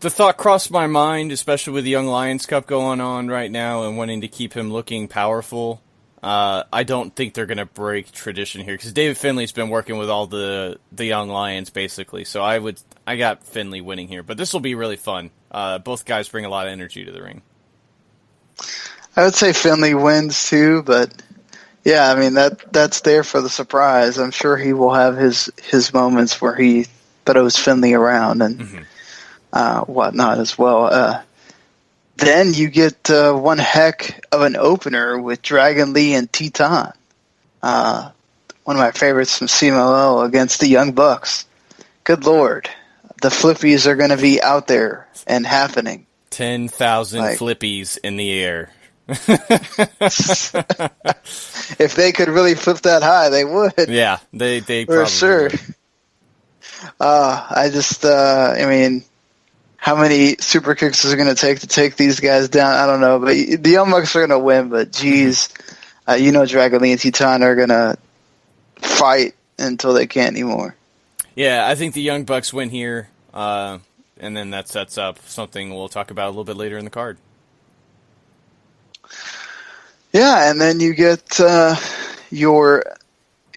The thought crossed my mind, especially with the Young Lions Cup going on right now and wanting to keep him looking powerful. I don't think they're going to break tradition here because David Finley's been working with all the young lions basically. So I got Finley winning here, but this will be really fun. Both guys bring a lot of energy to the ring. I would say Finley wins too, but yeah, I mean that's there for the surprise. I'm sure he will have his moments where he throws Finley around and whatnot as well. Then you get one heck of an opener with Dragon Lee and Titan. One of my favorites from CMLL against the Young Bucks. Good Lord. The flippies are going to be out there and happening. 10,000 flippies in the air. If they could really flip that high, they would. Yeah, they for probably sure. Would. I mean, how many super kicks is it going to take these guys down? I don't know, but the Young Bucks are going to win. But geez, Dragon Lee and Titan are going to fight until they can't anymore. Yeah, I think the Young Bucks win here, and then that sets up something we'll talk about a little bit later in the card. Yeah, and then you get you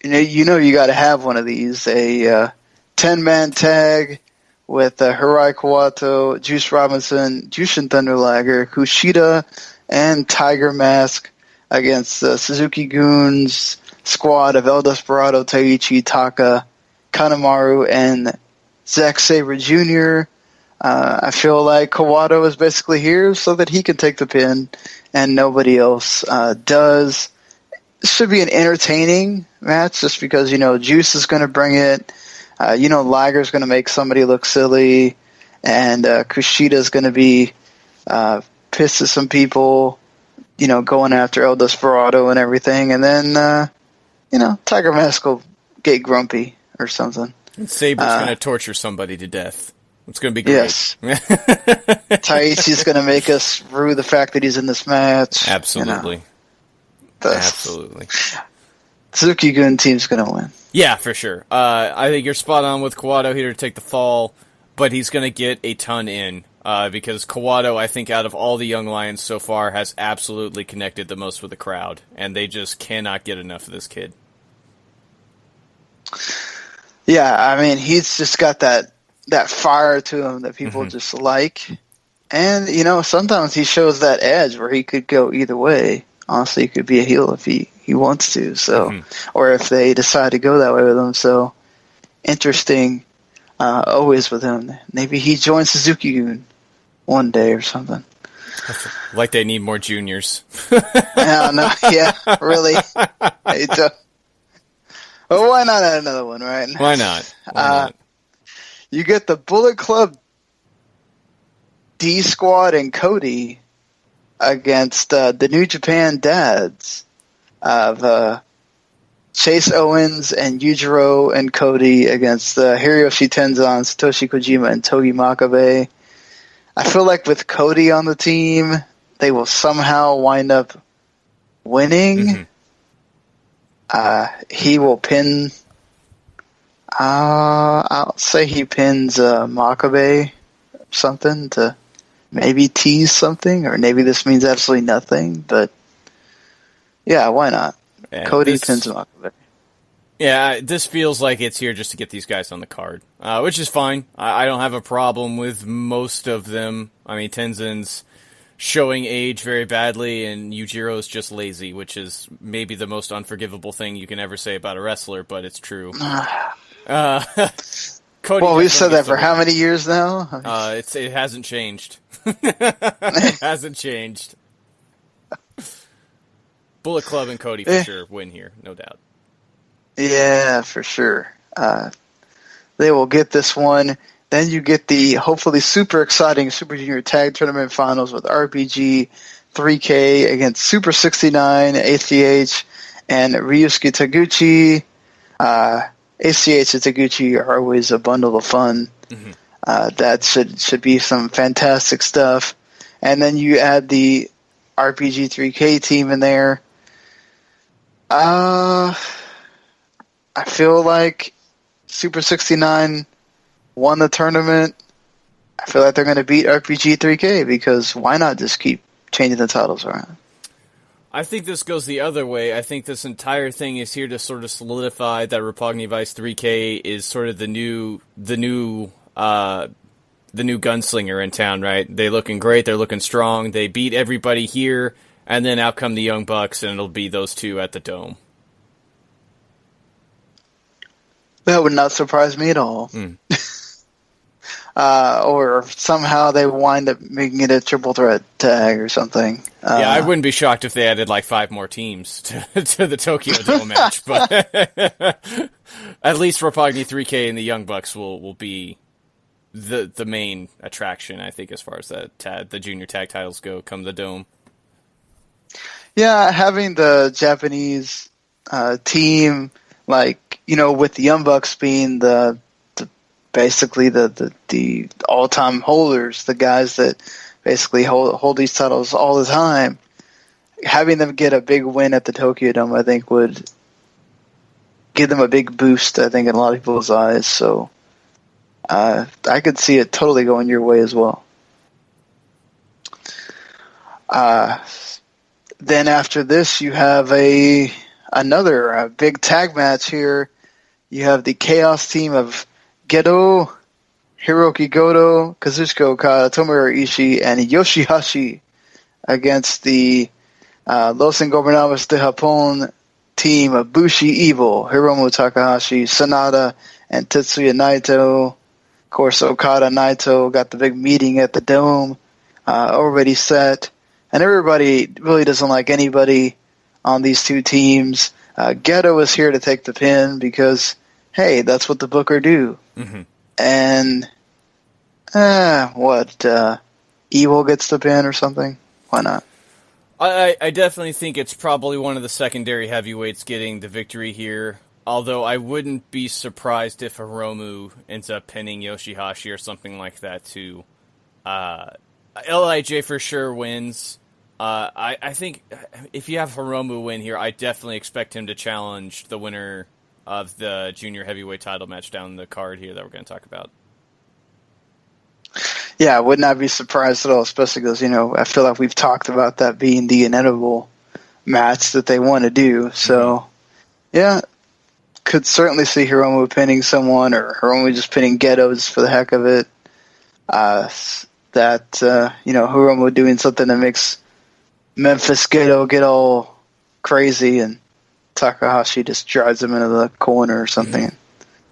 got to have one of these, a 10-man tag with Hirai Kawato, Juice Robinson, Jushin Thunder Liger, Kushida, and Tiger Mask against the Suzuki Goons squad of El Desperado, Taichi, Taka, Kanemaru, and Zack Sabre Jr. I feel like Kawato is basically here so that he can take the pin and nobody else does. This should be an entertaining match just because, Juice is going to bring it. Liger's going to make somebody look silly. And Kushida's going to be pissed at some people, going after El Desperado and everything. And then, Tiger Mask will get grumpy or something. And Sabre's going to torture somebody to death. It's going to be great. Yes. Taichi's going to make us rue the fact that he's in this match. Absolutely. Absolutely. Suzuki Gun team's going to win. Yeah, for sure. I think you're spot on with Kawato here to take the fall, but he's going to get a ton in because Kawato, I think, out of all the young lions so far, has absolutely connected the most with the crowd, and they just cannot get enough of this kid. Yeah, I mean, he's just got that fire to him that people just like. And, sometimes he shows that edge where he could go either way. Honestly, he could be a heel if he wants to. So, or if they decide to go that way with him. So, interesting always with him. Maybe he joins Suzuki-gun one day or something. Like they need more juniors. Yeah, really. Well, why not add another one, right? Why not? You get the Bullet Club D Squad and Cody against the New Japan Dads of Chase Owens and Yujiro and Cody against Hiroshi Tenzan, Satoshi Kojima, and Togi Makabe. I feel like with Cody on the team, they will somehow wind up winning. He will pin... I'll say he pins Makabe something to maybe tease something, or maybe this means absolutely nothing, but yeah, why not? Yeah, Cody pins Makabe. Yeah, this feels like it's here just to get these guys on the card, which is fine. I don't have a problem with most of them. I mean, Tenzan's showing age very badly, and Yujiro's just lazy, which is maybe the most unforgivable thing you can ever say about a wrestler, but it's true. Cody, we've said that for how many years now? It hasn't changed. It hasn't changed. Bullet Club and Cody for sure win here, no doubt. Yeah, for sure. They will get this one. Then you get the hopefully super exciting Super Junior Tag Tournament Finals with RPG 3K against Super 69, ACH, and Ryusuke Taguchi. ACH and Taguchi are always a bundle of fun. That should be some fantastic stuff. And then you add the RPG 3K team in there. I feel like Super 69 won the tournament. I feel like they're going to beat RPG 3K because why not just keep changing the titles around? I think this goes the other way. I think this entire thing is here to sort of solidify that Roppongi Vice 3K is sort of the new gunslinger in town, right? They're looking great. They're looking strong. They beat everybody here, and then out come the Young Bucks, and it'll be those two at the Dome. That would not surprise me at all. Or somehow they wind up making it a triple threat tag or something. Yeah, I wouldn't be shocked if they added like 5 more teams to the Tokyo Dome match, but at least Roppongi 3K and the Young Bucks will be the main attraction, I think, as far as the junior tag titles go come the Dome. Yeah, having the Japanese team, like, you know, with the Young Bucks being basically the all-time holders, the guys that basically hold these titles all the time, having them get a big win at the Tokyo Dome, I think, would give them a big boost, I think, in a lot of people's eyes. So I could see it totally going your way as well. Then after this, you have another big tag match here. You have the Chaos team of Gedo, Hiroki Goto, Kazuchika Okada, Tomohiro Ishii, and Yoshihashi against the Los Ingobernables de Japón team of Bushi Evil, Hiromu Takahashi, Sanada, and Tetsuya Naito. Of course, Okada and Naito got the big meeting at the Dome already set, and everybody really doesn't like anybody on these two teams. Gedo is here to take the pin because, hey, that's what the Booker do. Mm-hmm. And Evil gets the pin or something? Why not? I definitely think it's probably one of the secondary heavyweights getting the victory here. Although I wouldn't be surprised if Hiromu ends up pinning Yoshihashi or something like that too. LIJ for sure wins. I think if you have Hiromu win here, I definitely expect him to challenge the winner of the junior heavyweight title match down the card here that we're going to talk about. Yeah, I would not be surprised at all, especially because, you know, I feel like we've talked about that being the inevitable match that they want to do. So, yeah, could certainly see Hiromu pinning someone or Hiromu just pinning Gedo just for the heck of it. Hiromu doing something that makes Memphis Gedo get all crazy and Takahashi just drives him into the corner or something.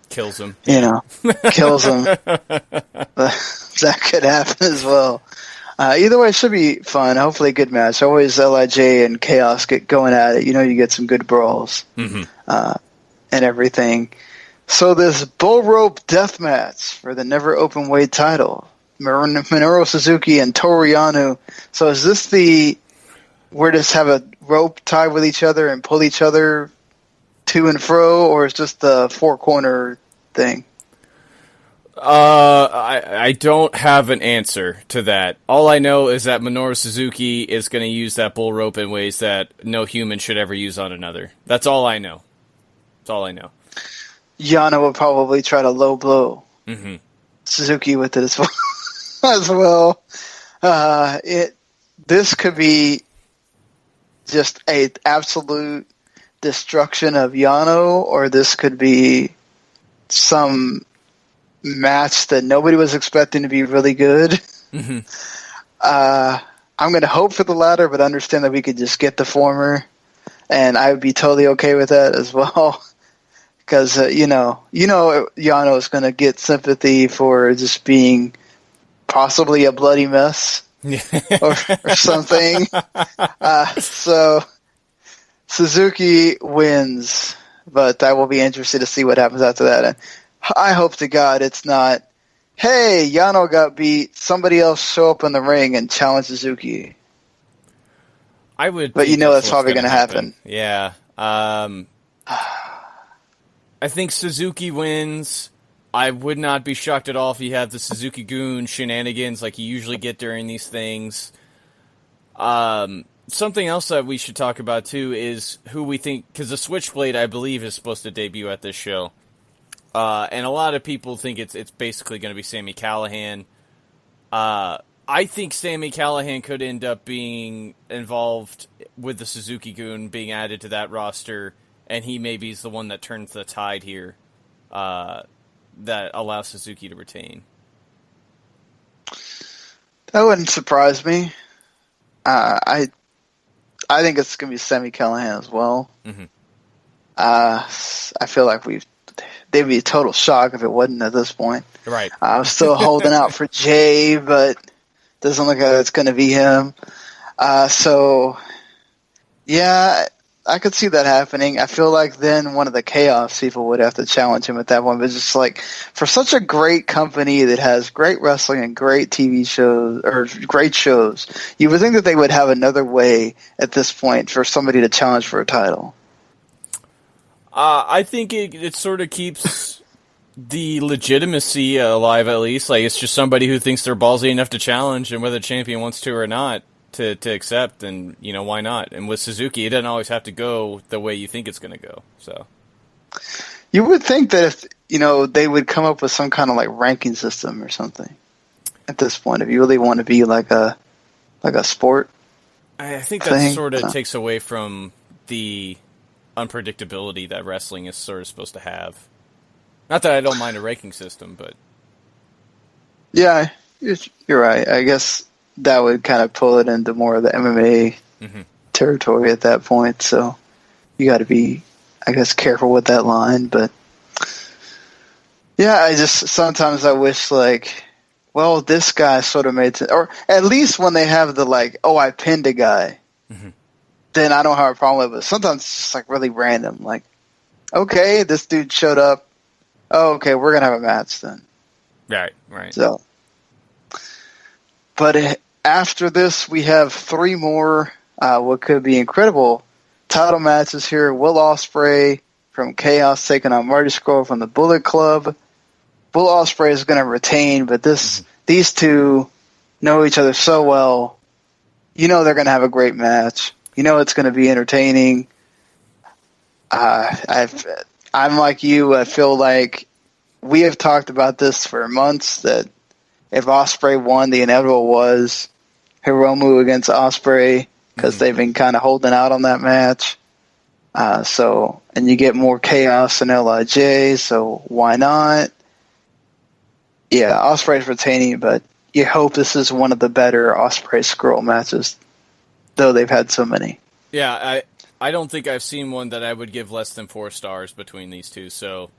Kills him. You know, kills him. That could happen as well. Either way, it should be fun. Hopefully a good match. Always LIJ and Chaos get going at it. You know, you get some good brawls and everything. So this bull rope death match for the never open weight title. Minoru Suzuki and Toru Yano. So is this we're just have a rope tied with each other and pull each other to and fro, or is just the 4-corner thing? I don't have an answer to that. All I know is that Minoru Suzuki is going to use that bull rope in ways that no human should ever use on another. That's all I know. Yano will probably try to low blow Suzuki with it as well. This could be just a absolute destruction of Yano, or this could be some match that nobody was expecting to be really good. I'm going to hope for the latter, but understand that we could just get the former, and I would be totally okay with that as well. Because you know, Yano is going to get sympathy for just being possibly a bloody mess. or something. So Suzuki wins, but I will be interested to see what happens after that. And I hope to God it's not, hey, Yano got beat, somebody else show up in the ring and challenge Suzuki. I would, but you know that's probably going to happen. Yeah. I think Suzuki wins. I would not be shocked at all if you have the Suzuki-gun shenanigans like you usually get during these things. Something else that we should talk about, too, is who we think... Because the Switchblade, I believe, is supposed to debut at this show. And a lot of people think it's basically going to be Sami Callihan. I think Sami Callihan could end up being involved with the Suzuki-gun being added to that roster, and he maybe is the one that turns the tide here that allows Suzuki to retain. That wouldn't surprise me. I think it's going to be Sami Callihan as well. Mm-hmm. I feel like they'd be a total shock if it wasn't at this point. Right. I'm still holding out for Jay, but doesn't look like it's going to be him. So, yeah, I could see that happening. I feel like then one of the Chaos people would have to challenge him at that point. But just like for such a great company that has great wrestling and great TV shows or great shows, you would think that they would have another way at this point for somebody to challenge for a title. I think it sort of keeps the legitimacy alive, at least. Like, it's just somebody who thinks they're ballsy enough to challenge, and whether the champion wants to or not, to accept, and, why not? And with Suzuki, it doesn't always have to go the way you think it's going to go, so. You would think that if, they would come up with some kind of, ranking system or something at this point, if you really want to be like a sport. I think that sort of takes away from the unpredictability that wrestling is sort of supposed to have. Not that I don't mind a ranking system, but... Yeah, you're right. I guess that would kind of pull it into more of the MMA territory at that point, so you got to be, I guess, careful with that line, but... Yeah, sometimes I wish, this guy sort of made... Or at least when they have the, I pinned a guy, then I don't have a problem with it. But sometimes it's just, really random. Okay, this dude showed up. Oh, okay, we're going to have a match then. Right. So, but after this, we have 3 more what could be incredible title matches here. Will Ospreay from Chaos taking on Marty Scurll from the Bullet Club. Will Ospreay is going to retain, but these two know each other so well. They're going to have a great match. It's going to be entertaining. I'm like you. I feel like we have talked about this for months, that if Ospreay won, the inevitable was Hiromu against Ospreay, because they've been kind of holding out on that match. And you get more Chaos and LIJ, so why not? Yeah, Ospreay's retaining, but you hope this is one of the better Ospreay-Scurll matches, though they've had so many. Yeah, I don't think I've seen one that I would give less than 4 stars between these two, so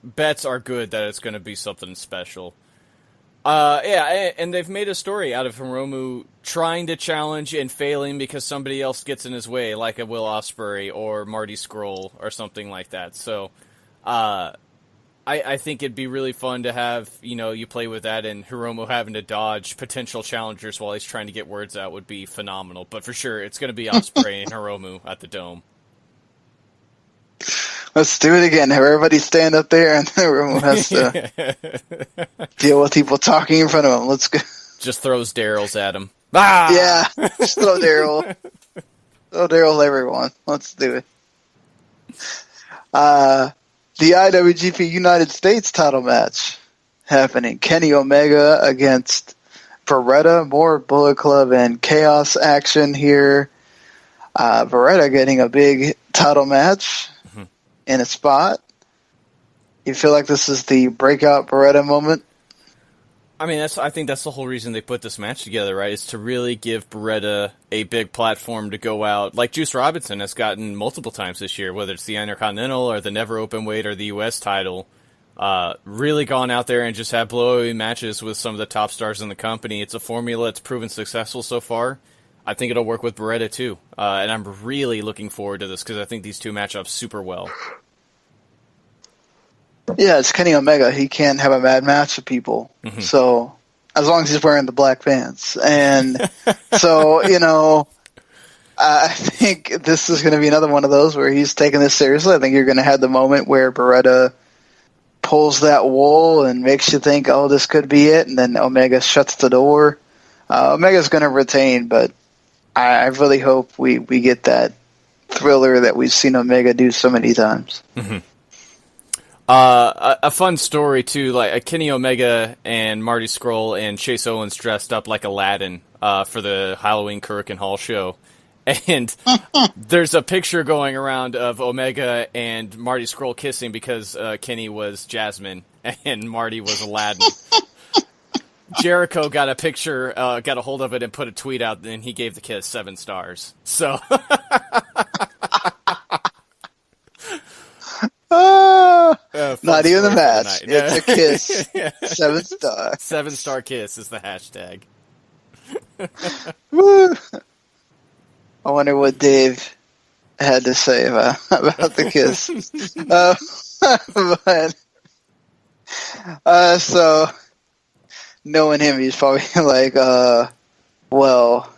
bets are good that it's going to be something special. And they've made a story out of Hiromu trying to challenge and failing because somebody else gets in his way, like a Will Ospreay or Marty Scurll or something like that. So I think it'd be really fun to have, you play with that, and Hiromu having to dodge potential challengers while he's trying to get words out would be phenomenal. But for sure, it's going to be Ospreay and Hiromu at the Dome. Let's do it again. Have everybody stand up there, and Hiromu has to deal with people talking in front of him. Let's go. Just throws Daryl's at him. Ah! Yeah, just throw Daryl. Throw Daryl everyone. Let's do it. The IWGP United States title match happening. Kenny Omega against Beretta. More Bullet Club and Chaos action here. Beretta getting a big title match in a spot. You feel like this is the breakout Beretta moment? I mean, I think that's the whole reason they put this match together, right? Is to really give Beretta a big platform to go out, like Juice Robinson has gotten multiple times this year, whether it's the Intercontinental or the Never Openweight or the U.S. title. Really gone out there and just had blowout matches with some of the top stars in the company. It's a formula that's proven successful so far. I think it'll work with Beretta too, and I'm really looking forward to this because I think these two match up super well. Yeah, it's Kenny Omega. He can't have a bad match with people. So, as long as he's wearing the black pants. And so, I think this is going to be another one of those where he's taking this seriously. I think you're going to have the moment where Beretta pulls that wool and makes you think, oh, this could be it. And then Omega shuts the door. Omega's going to retain, but I really hope we get that thriller that we've seen Omega do so many times. A fun story too, like Kenny Omega and Marty Scurll and Chase Owens dressed up like Aladdin for the Halloween Korakuen Hall show, and there's a picture going around of Omega and Marty Scurll kissing because Kenny was Jasmine and Marty was Aladdin. Jericho got a picture, got a hold of it, and put a tweet out, and he gave the kiss 7 stars. So. Not even the match. It's a kiss. Yeah. 7 stars. 7-star kiss is the hashtag. Woo. I wonder what Dave had to say about the kiss. So, knowing him, he's probably like, well,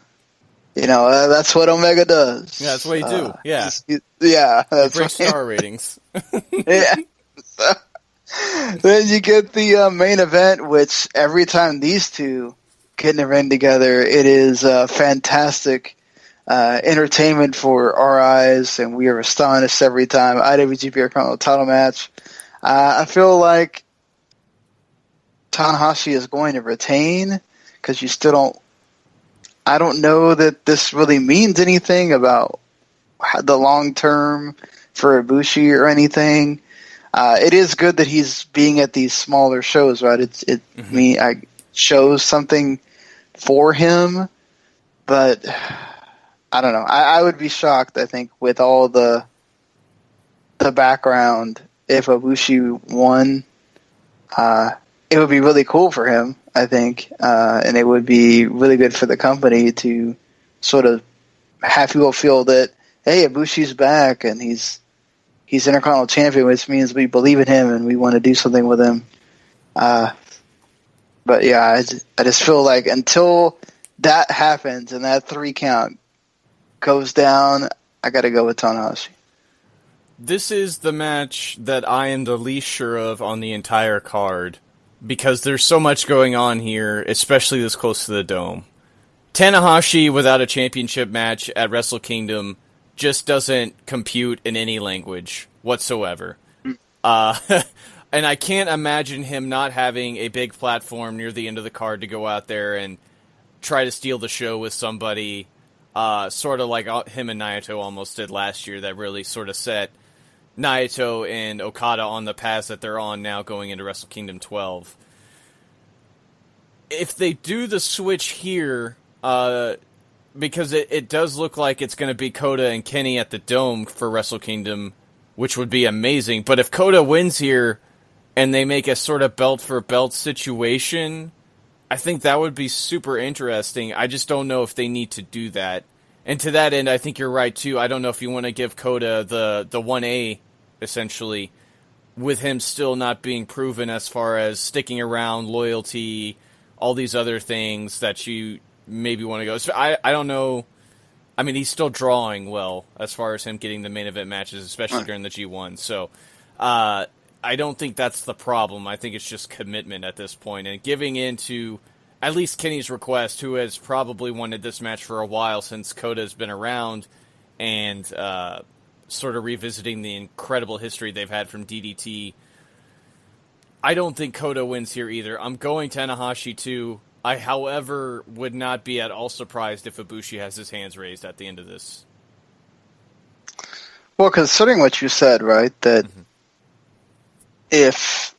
that's what Omega does. Yeah, that's what he do. Yeah. Yeah. That's he breaks star ratings. Yeah. So, then you get the main event, which every time these two get in the ring together, it is fantastic entertainment for our eyes, and we are astonished every time. IWGP Intercontinental title match. I feel like Tanahashi is going to retain because you still don't. I don't know that this really means anything about the long term for Ibushi or anything. It is good that he's being at these smaller shows, right? I shows something for him, but I don't know. I would be shocked, I think, with all the background if Ibushi won. It would be really cool for him, I think, and it would be really good for the company to sort of have people feel that, hey, Ibushi's back and he's Intercontinental Champion, which means we believe in him and we want to do something with him. But yeah, I just feel like until that happens and that 3 count goes down, I got to go with Tanahashi. This is the match that I am the least sure of on the entire card because there's so much going on here, especially this close to the Dome. Tanahashi without a championship match at Wrestle Kingdom just doesn't compute in any language whatsoever. And I can't imagine him not having a big platform near the end of the card to go out there and try to steal the show with somebody, sort of like him and Naito almost did last year, that really sort of set Naito and Okada on the path that they're on now going into Wrestle Kingdom 12. If they do the switch here, because it does look like it's going to be Kota and Kenny at the Dome for Wrestle Kingdom, which would be amazing. But if Kota wins here and they make a sort of belt-for-belt situation, I think that would be super interesting. I just don't know if they need to do that. And to that end, I think you're right, too. I don't know if you want to give Kota the 1A, essentially, with him still not being proven as far as sticking around, loyalty, all these other things that you maybe want to go. So I don't know. I mean, he's still drawing well as far as him getting the main event matches, especially during the G1. So I don't think that's the problem. I think it's just commitment at this point and giving in to at least Kenny's request, who has probably wanted this match for a while since Kota's been around, and sort of revisiting the incredible history they've had from DDT. I don't think Kota wins here either. I'm going Tanahashi too. I, however, would not be at all surprised if Ibushi has his hands raised at the end of this. Well, considering what you said, right, that if,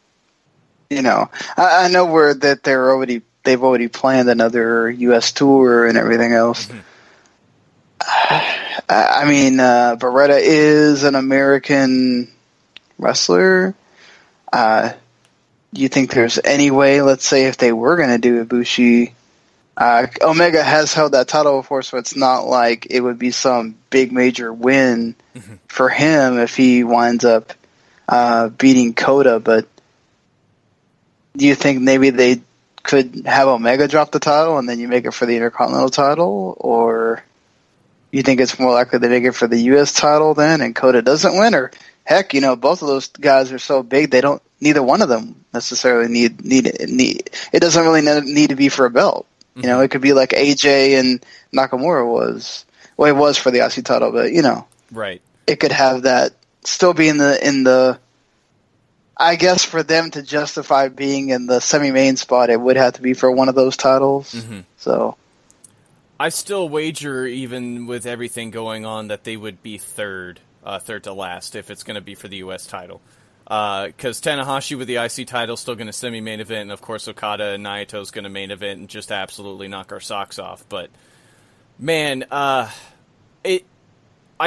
I know that they've already planned another U.S. tour and everything else. I mean, Beretta is an American wrestler. Do you think there's any way, let's say, if they were going to do Ibushi, Omega has held that title before, so it's not like it would be some big major win for him if he winds up beating Kota, but do you think maybe they could have Omega drop the title and then you make it for the Intercontinental title, or you think it's more likely they make it for the U.S. title then and Kota doesn't win? Or heck, both of those guys are so big neither one of them necessarily need it. It doesn't really need to be for a belt. It could be like AJ and Nakamura was. Well, it was for the IC title, but right. It could have that still be in the I guess for them to justify being in the semi-main spot, it would have to be for one of those titles. Mm-hmm. So I still wager, even with everything going on, that they would be third to last if it's going to be for the U.S. title. Because Tanahashi with the IC title is still going to semi-main event, and of course Okada and Naito is going to main event and just absolutely knock our socks off. But man, I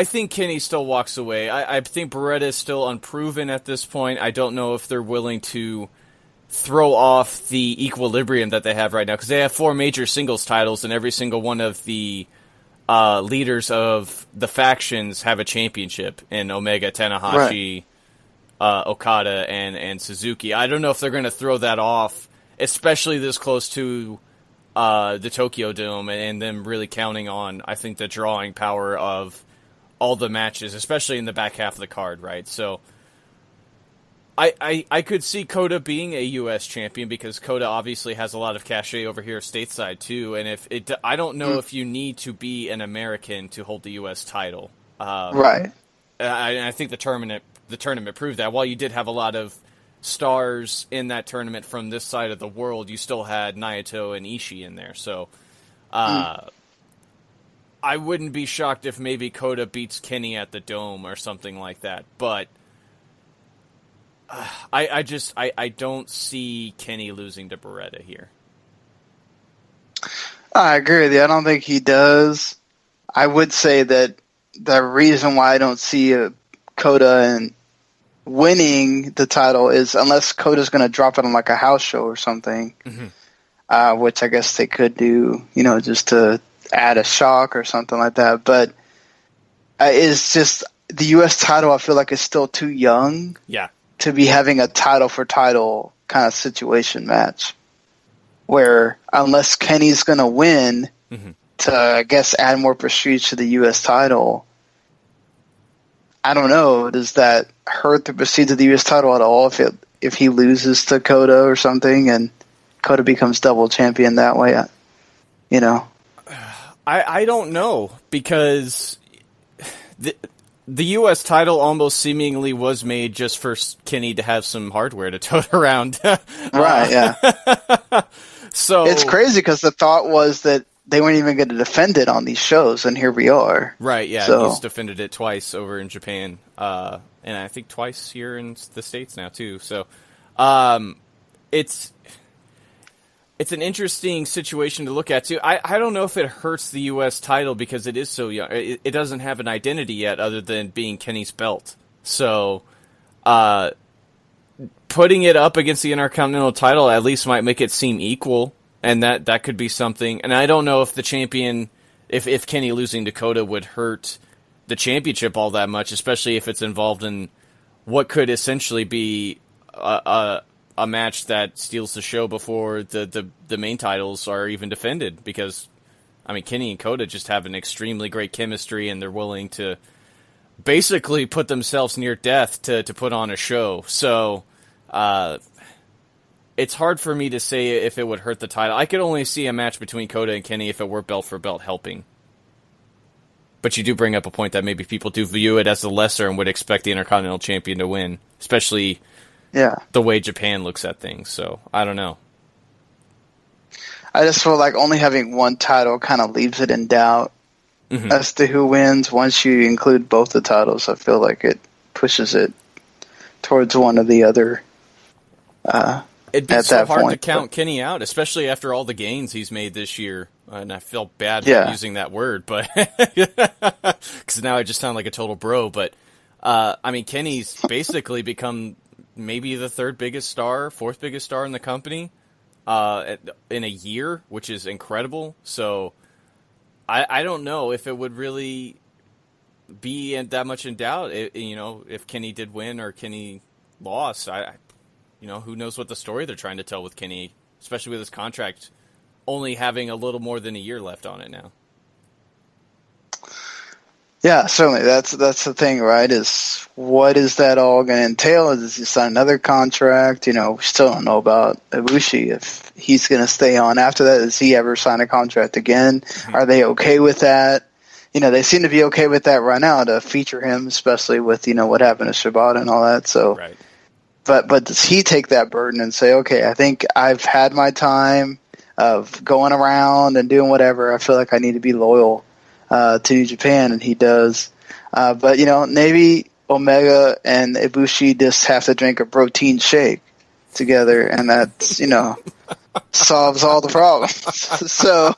think Kenny still walks away. I think Beretta is still unproven at this point. I don't know if they're willing to throw off the equilibrium that they have right now, because they have 4 major singles titles, and every single one of the leaders of the factions have a championship in Omega, Tanahashi, Okada, and Suzuki. I don't know if they're going to throw that off, especially this close to the Tokyo Dome, and them really counting on, I think, the drawing power of all the matches, especially in the back half of the card, right? So I could see Kota being a U.S. champion, because Kota obviously has a lot of cachet over here stateside too, and I don't know if you need to be an American to hold the U.S. title. Right. I think the tournament proved that. While you did have a lot of stars in that tournament from this side of the world, you still had Naito and Ishii in there. So I wouldn't be shocked if maybe Kota beats Kenny at the Dome or something like that. But I don't see Kenny losing to Beretta here. I agree with you. I don't think he does. I would say that the reason why I don't see Kota and winning the title is unless Kota's going to drop it on like a house show or something, which I guess they could do, just to add a shock or something like that. But it's just the U.S. title, I feel like, is still too young to be having a title for title kind of situation match, where unless Kenny's going to win to, I guess, add more prestige to the U.S. title, I don't know, does that hurt the prestige of the U.S. title at all if he loses to Kota or something and Kota becomes double champion that way? I don't know, because the U.S. title almost seemingly was made just for Kenny to have some hardware to tote around. Right, yeah. So it's crazy, because the thought was that they weren't even going to defend it on these shows, and here we are. Right, yeah. So He's defended it twice over in Japan, and I think twice here in the States now, too. So it's an interesting situation to look at, too. I don't know if it hurts the U.S. title because it is so young. It doesn't have an identity yet other than being Kenny's belt. So putting it up against the Intercontinental title at least might make it seem equal, and that could be something. And I don't know if the champion, if Kenny losing to Kota would hurt the championship all that much, especially if it's involved in what could essentially be a match that steals the show before the main titles are even defended, because, I mean, Kenny and Kota just have an extremely great chemistry, and they're willing to basically put themselves near death to put on a show. So it's hard for me to say if it would hurt the title. I could only see a match between Kota and Kenny if it were belt for belt helping. But you do bring up a point that maybe people do view it as the lesser and would expect the Intercontinental Champion to win, especially the way Japan looks at things. So, I don't know. I just feel like only having one title kind of leaves it in doubt as to who wins. Once you include both the titles, I feel like it pushes it towards one or the other. It'd be so hard to count Kenny out, especially after all the gains he's made this year. And I feel bad for using that word, but because now I just sound like a total bro. But I mean, Kenny's basically become maybe the fourth biggest star in the company in a year, which is incredible. So I don't know if it would really be that much in doubt. If Kenny did win or Kenny lost, who knows what the story they're trying to tell with Kenny, especially with his contract only having a little more than a year left on it now. Yeah, certainly. That's the thing, right? Is what is that all going to entail? Is he sign another contract? We still don't know about Ibushi, if he's going to stay on after that. Does he ever sign a contract again? Are they okay with that? They seem to be okay with that right now to feature him, especially with, what happened to Shibata and all that. So, but does he take that burden and say, okay, I think I've had my time of going around and doing whatever. I feel like I need to be loyal to New Japan, and he does. But, maybe Omega and Ibushi just have to drink a protein shake together, and that's, solves all the problems. So,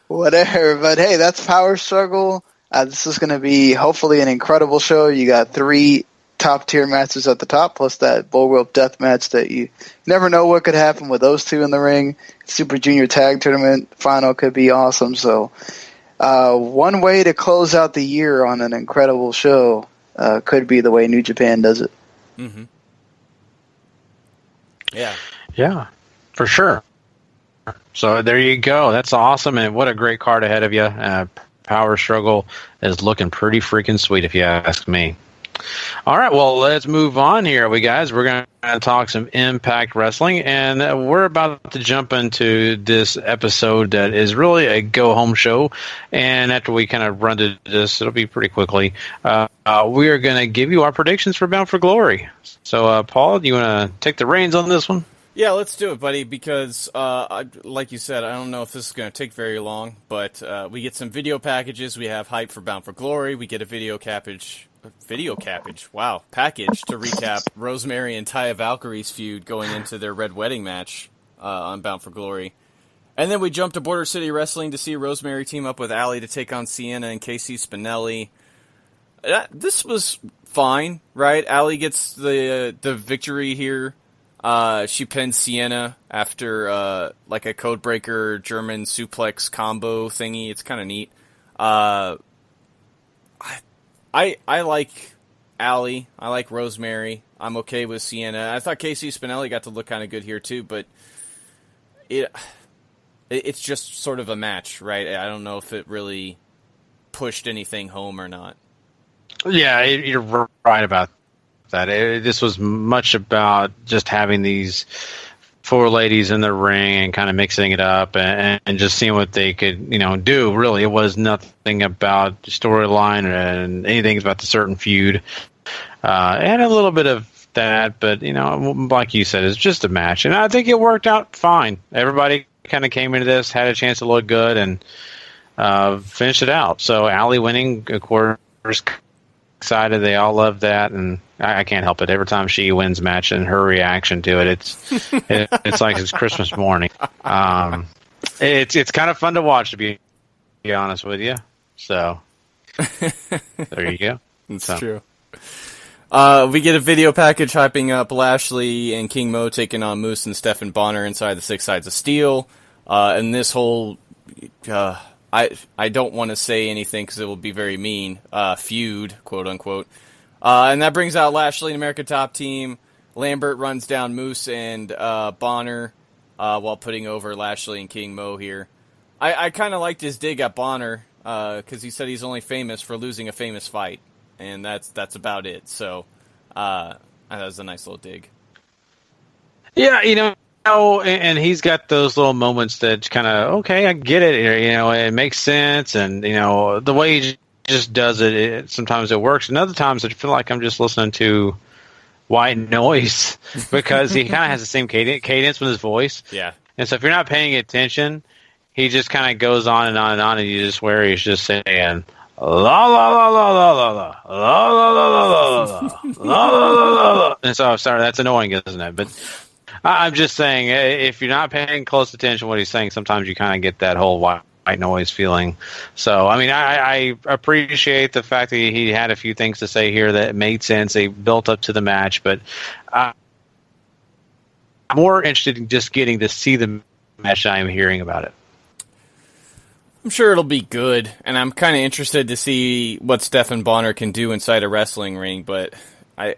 whatever. But, hey, that's Power Struggle. This is going to be, hopefully, an incredible show. You got 3 top-tier matches at the top, plus that bull rope death match that you never know what could happen with those 2 in the ring. Super Junior Tag Tournament final could be awesome. So, one way to close out the year on an incredible show could be the way New Japan does it. Mm-hmm. Yeah, for sure. So there you go. That's awesome, and what a great card ahead of you. Power Struggle is looking pretty freaking sweet, if you ask me. All right, well, let's move on here, guys. We're going to talk some Impact Wrestling, and we're about to jump into this episode that is really a go-home show. And after we kind of run to this, it'll be pretty quickly. We are going to give you our predictions for Bound for Glory. So, Paul, do you want to take the reins on this one? Yeah, let's do it, buddy, because, like you said, I don't know if this is going to take very long, but we get some video packages. We have hype for Bound for Glory. We get a video package, wow, package to recap Rosemary and Taya Valkyrie's feud going into their Red Wedding match on Bound for Glory. And then we jump to Border City Wrestling to see Rosemary team up with Allie to take on Sienna and Casey Spinelli. This was fine, right? Allie gets the victory here. She pins Sienna after like a codebreaker German suplex combo thingy. It's kind of neat. I like Allie. I like Rosemary. I'm okay with Sienna. I thought Casey Spinelli got to look kind of good here too, but it's just sort of a match, right? I don't know if it really pushed anything home or not. Yeah, you're right about that. This was much about just having these 4 ladies in the ring and kind of mixing it up and just seeing what they could, do. Really, it was nothing about the storyline and anything about the certain feud. And a little bit of that, but, like you said, it's just a match. And I think it worked out fine. Everybody kind of came into this, had a chance to look good, and finished it out. So Allie winning, of course, excited. They all love that, and I can't help it. Every time she wins a match and her reaction to it, it's like it's Christmas morning. It's kind of fun to watch, to be honest with you. So there you go. It's true. We get a video package hyping up Lashley and King Mo taking on Moose and Stephan Bonner inside the 6 Sides of Steel. And this whole I don't want to say anything because it will be very mean. Feud, quote unquote. And that brings out Lashley and America Top Team. Lambert runs down Moose and Bonner while putting over Lashley and King Mo here. I kind of liked his dig at Bonner because he said he's only famous for losing a famous fight, and that's about it. So that was a nice little dig. Yeah, and he's got those little moments that kind of, okay, I get it. It makes sense, and the way he just does it, sometimes it works, and other times I feel like I'm just listening to white noise because he kind of has the same cadence with his voice. Yeah. And so if you're not paying attention, he just kind of goes on and on and on, and you just swear he's just saying la la la la la la la la la la la la la la. And so sorry, that's annoying, isn't it? But I'm just saying, if you're not paying close attention to what he's saying, sometimes you kind of get that whole white noise feeling. So, I mean, I appreciate the fact that he had a few things to say here that made sense. They built up to the match, but I'm more interested in just getting to see the match I'm hearing about it. I'm sure it'll be good, and I'm kind of interested to see what Stephan Bonner can do inside a wrestling ring, but I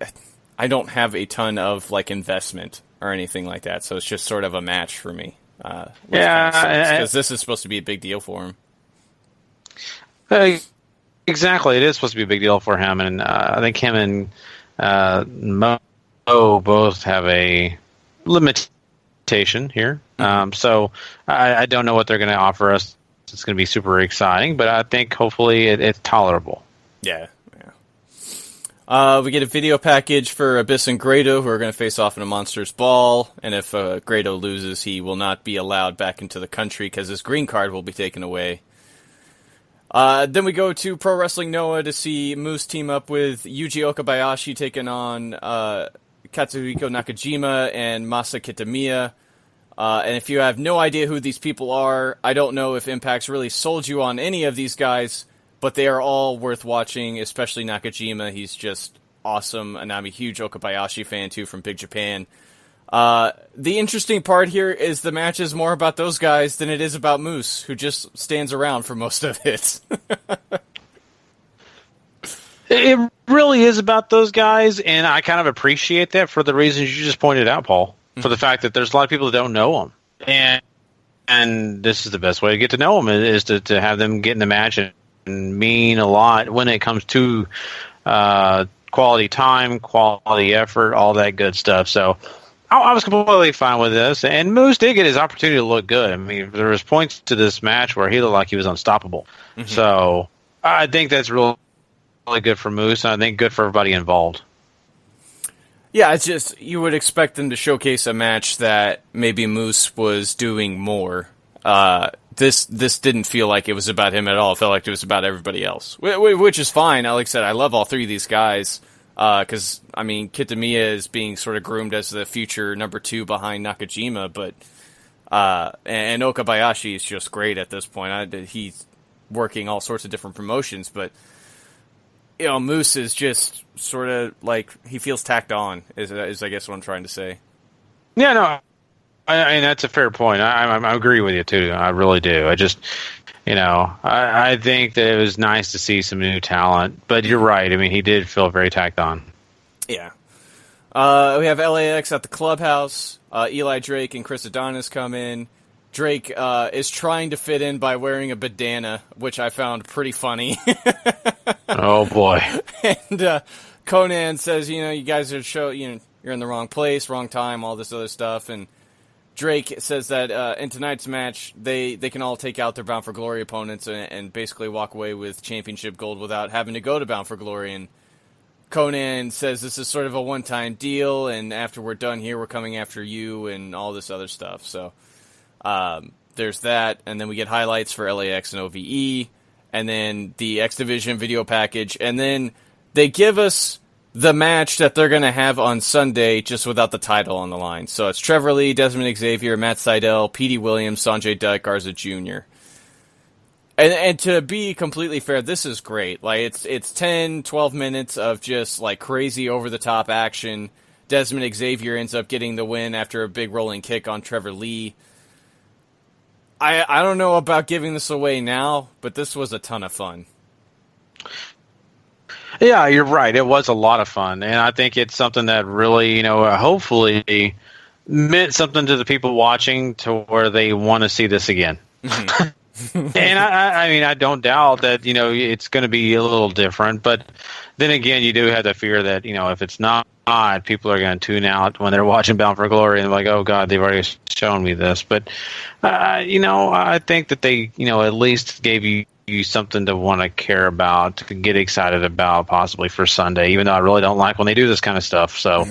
don't have a ton of investment or anything like that, so it's just sort of a match for me. Because this is supposed to be a big deal for him. Exactly, it is supposed to be a big deal for him, and I think him and Mo both have a limitation here. So I don't know what they're going to offer us. It's going to be super exciting, but I think hopefully it's tolerable. Yeah. We get a video package for Abyss and Grado, who are going to face off in a Monsters Ball. And if Grado loses, he will not be allowed back into the country because his green card will be taken away. Then we go to Pro Wrestling Noah to see Moose team up with Yuji Okabayashi taking on Katsuhiko Nakajima and Masa Kitamiya. And if you have no idea who these people are, I don't know if Impact's really sold you on any of these guys, but they are all worth watching, especially Nakajima. He's just awesome, and I'm a huge Okabayashi fan, too, from Big Japan. The interesting part here is the match is more about those guys than it is about Moose, who just stands around for most of it. It really is about those guys, and I kind of appreciate that for the reasons you just pointed out, Paul. For the fact that there's a lot of people that don't know them. And this is the best way to get to know them, is to have them get in the match and mean a lot when it comes to quality time, quality effort, all that good stuff. So I was completely fine with this. And Moose did get his opportunity to look good. I mean, there was points to this match where he looked like he was unstoppable. Mm-hmm. So I think that's really good for Moose, and I think good for everybody involved. Yeah, it's just, you would expect them to showcase a match that maybe Moose was doing more. This didn't feel like it was about him at all. It felt like it was about everybody else, which is fine. Like I said, I love all three of these guys because, I mean, Kitamiya is being sort of groomed as the future number 2 behind Nakajima, but and Okabayashi is just great at this point. He's working all sorts of different promotions, but you know, Moose is just sort of like, he feels tacked on, is I guess what I'm trying to say. Yeah, no, I that's a fair point. I agree with you, too. I really do. I just, you know, I think that it was nice to see some new talent. But you're right. I mean, he did feel very tacked on. Yeah. We have LAX at the clubhouse. Eli Drake and Chris Adonis come in. Drake is trying to fit in by wearing a bandana, which I found pretty funny. Oh, boy. And Conan says, you know, you guys are you're in the wrong place, wrong time, all this other stuff. And Drake says that in tonight's match, they can all take out their Bound for Glory opponents and basically walk away with championship gold without having to go to Bound for Glory. And Conan says this is sort of a one-time deal, and after we're done here, we're coming after you and all this other stuff. So there's that, and then we get highlights for LAX and OVE, and then the X Division video package, and then they give us the match that they're going to have on Sunday, just without the title on the line. So it's Trevor Lee, Desmond Xavier, Matt Sydal, Petey Williams, Sanjay Dutt, Garza Jr. And to be completely fair, this is great. Like, it's 10, 12 minutes of just like crazy over-the-top action. Desmond Xavier ends up getting the win after a big rolling kick on Trevor Lee. I don't know about giving this away now, but this was a ton of fun. Yeah, you're right. It was a lot of fun, and I think it's something that really, you know, hopefully meant something to the people watching to where they want to see this again. Mm-hmm. And I mean, I don't doubt that, you know, it's going to be a little different, but then again, you do have the fear that, you know, if it's not, people are going to tune out when they're watching Bound for Glory and like, oh God, they've already shown me this. But, you know, I think that they, you know, at least gave you something to want to care about, to get excited about, possibly for Sunday, even though I really don't like when they do this kind of stuff. So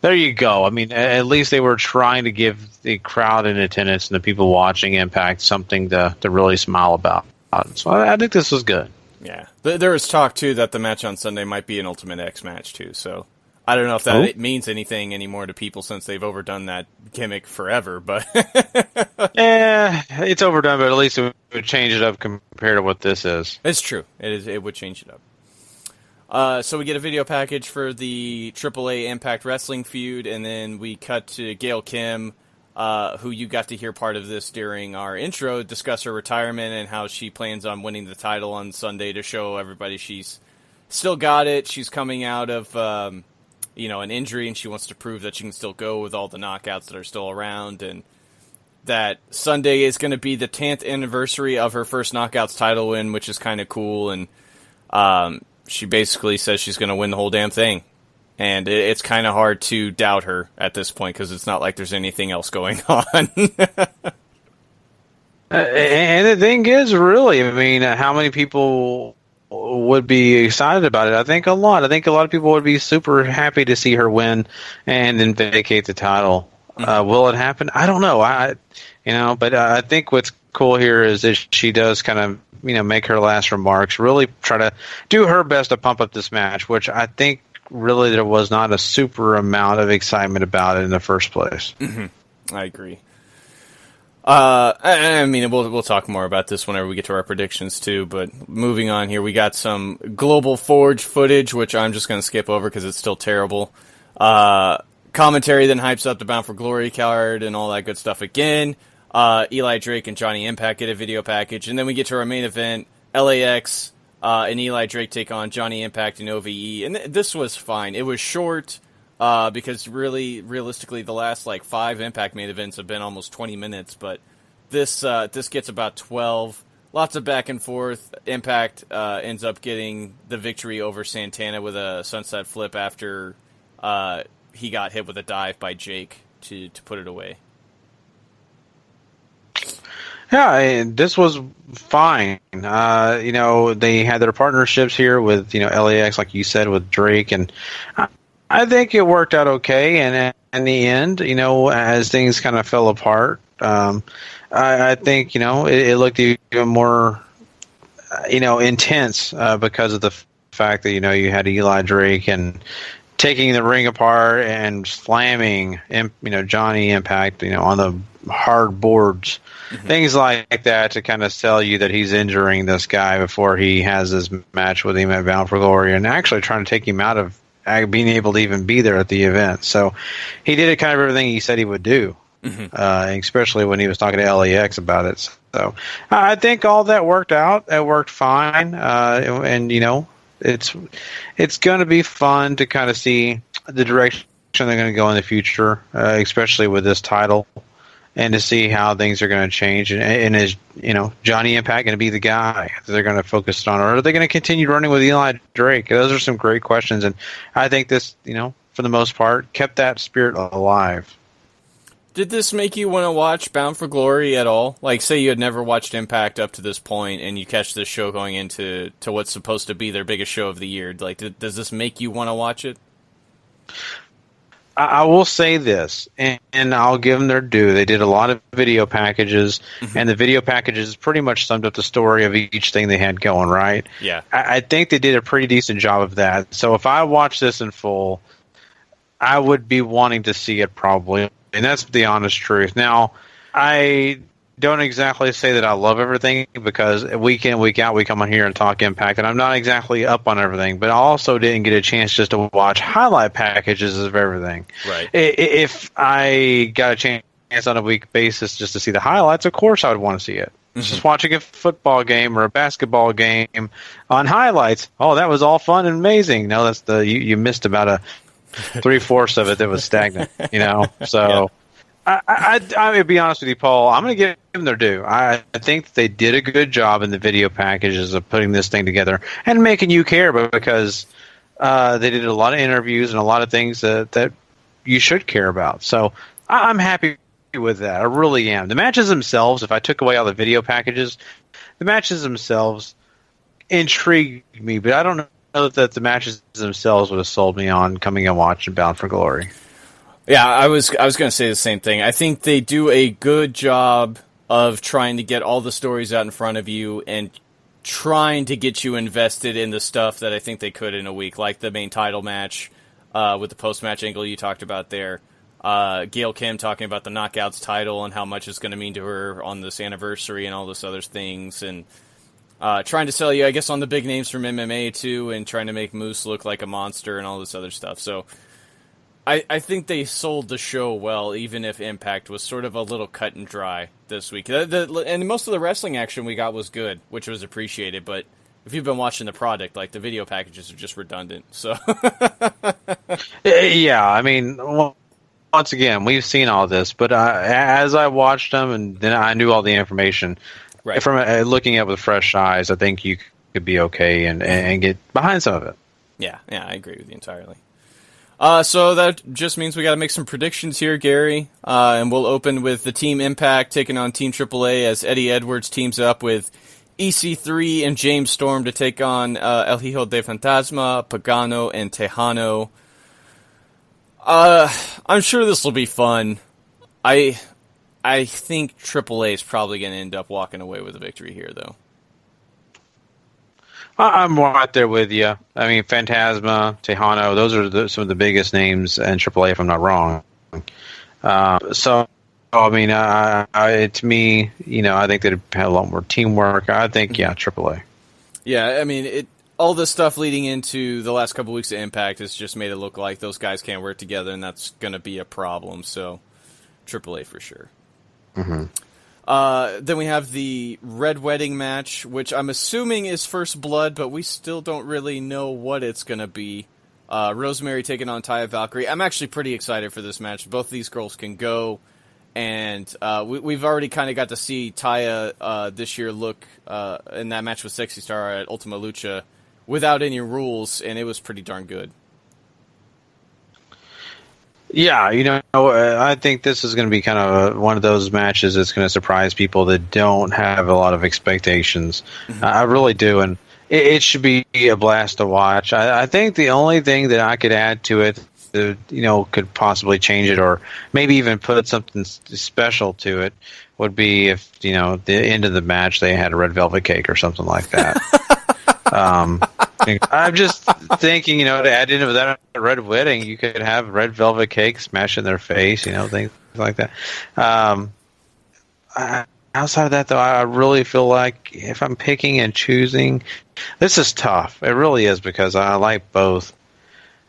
there you go. I mean, at least they were trying to give the crowd in attendance and the people watching Impact something to really smile about. So I think this was good. Yeah. There was talk, too, that the match on Sunday might be an Ultimate X match, too. So I don't know if that means anything anymore to people since they've overdone that gimmick forever, but yeah, it's overdone, but at least it would change it up compared to what this is. It's true. It would change it up. So we get a video package for the AAA Impact Wrestling feud, and then we cut to Gail Kim, who you got to hear part of this during our intro, discuss her retirement and how she plans on winning the title on Sunday to show everybody she's still got it. She's coming out of you know, an injury, and she wants to prove that she can still go with all the knockouts that are still around, and that Sunday is going to be the 10th anniversary of her first Knockouts title win, which is kind of cool, and she basically says she's going to win the whole damn thing, and it's kind of hard to doubt her at this point, because it's not like there's anything else going on. And the thing is, really, I mean, how many people would be excited about it. I think a lot of people would be super happy to see her win and then vacate the title. Will it happen? I don't know. But I think what's cool here is that she does kind of, make her last remarks, really try to do her best to pump up this match, which I think really there was not a super amount of excitement about it in the first place. Mm-hmm. I agree. We'll talk more about this whenever we get to our predictions too, but moving on here, we got some Global Forge footage, which I'm just going to skip over because it's still terrible. Commentary then hypes up the Bound for Glory card and all that good stuff again. Eli Drake and Johnny Impact get a video package, and then we get to our main event, LAX and Eli Drake take on Johnny Impact and OVE, and this was fine. It was short, because realistically, the last 5 Impact main events have been almost 20 minutes, but this gets about 12. Lots of back and forth. Impact ends up getting the victory over Santana with a sunset flip after he got hit with a dive by Jake to put it away. Yeah, this was fine. They had their partnerships here with, LAX, like you said, with Drake, and I think it worked out okay. And in the end, as things kind of fell apart, I think, it looked even more, intense because of the fact that, you had Eli Drake and taking the ring apart and slamming, Johnny Impact, on the hard boards. Mm-hmm. Things like that to kind of tell you that he's injuring this guy before he has his match with him at Bound for Glory, and actually trying to take him out of being able to even be there at the event. So he did kind of everything he said he would do, especially when he was talking to LAX about it. So I think all that worked out. It worked fine, and it's going to be fun to kind of see the direction they're going to go in the future, especially with this title. And to see how things are going to change, and is Johnny Impact going to be the guy that they're going to focus on, or are they going to continue running with Eli Drake? Those are some great questions, and I think this, for the most part, kept that spirit alive. Did this make you want to watch Bound for Glory at all? Like, say you had never watched Impact up to this point, and you catch this show going into what's supposed to be their biggest show of the year. Like, does this make you want to watch it? I will say this, and I'll give them their due. They did a lot of video packages, and the video packages pretty much summed up the story of each thing they had going, right? Yeah. I think they did a pretty decent job of that. So if I watch this in full, I would be wanting to see it probably, and that's the honest truth. Now, I don't exactly say that I love everything, because week in, week out, we come on here and talk Impact, and I'm not exactly up on everything, but I also didn't get a chance just to watch highlight packages of everything. Right. If I got a chance on a week basis just to see the highlights, of course I would want to see it. Just watching a football game or a basketball game on highlights, oh, that was all fun and amazing. No, that's you missed about a 3/4 of it that was stagnant, so... Yeah. I would be honest with you, Paul. I'm going to give them their due. I think that they did a good job in the video packages of putting this thing together and making you care, because they did a lot of interviews and a lot of things that you should care about. So I'm happy with that. I really am. The matches themselves, if I took away all the video packages, the matches themselves intrigued me, but I don't know that the matches themselves would have sold me on coming and watching Bound for Glory. Yeah, I was going to say the same thing. I think they do a good job of trying to get all the stories out in front of you and trying to get you invested in the stuff that I think they could in a week, like the main title match with the post-match angle you talked about there. Gail Kim talking about the Knockouts title and how much it's going to mean to her on this anniversary and all this other things, and trying to sell you, I guess, on the big names from MMA too, and trying to make Moose look like a monster and all this other stuff. So I think they sold the show well, even if Impact was sort of a little cut and dry this week. And most of the wrestling action we got was good, which was appreciated. But if you've been watching the product, the video packages are just redundant. So, yeah, I mean, once again, we've seen all this, but as I watched them, and then I knew all the information. Right. From looking at it with fresh eyes, I think you could be okay and get behind some of it. Yeah, I agree with you entirely. So that just means we got to make some predictions here, Gary. And we'll open with the Team Impact taking on Team AAA as Eddie Edwards teams up with EC3 and James Storm to take on El Hijo de Fantasma, Pagano, and Tejano. I'm sure this will be fun. I think AAA is probably going to end up walking away with a victory here, though. I'm right there with you. I mean, Phantasma, Tejano, those are some of the biggest names in AAA, if I'm not wrong. So, I mean, to me, I think they'd have a lot more teamwork. I think, AAA. Yeah, I mean, all this stuff leading into the last couple weeks of Impact has just made it look like those guys can't work together, and that's going to be a problem. So, AAA for sure. Mm-hmm. Then we have the Red Wedding match, which I'm assuming is First Blood, but we still don't really know what it's going to be. Rosemary taking on Taya Valkyrie. I'm actually pretty excited for this match. Both of these girls can go, and we've already kind of got to see Taya this year look in that match with Sexy Star at Ultima Lucha without any rules, and it was pretty darn good. Yeah, I think this is going to be kind of one of those matches that's going to surprise people that don't have a lot of expectations. Mm-hmm. I really do, and it should be a blast to watch. I think the only thing that I could add to it that, could possibly change it or maybe even put something special to it would be if, the end of the match they had a red velvet cake or something like that. I'm just thinking, to add into that Red Wedding, you could have red velvet cake smash in their face, things like that. Outside of that, though, I really feel like if I'm picking and choosing, this is tough. It really is because I like both.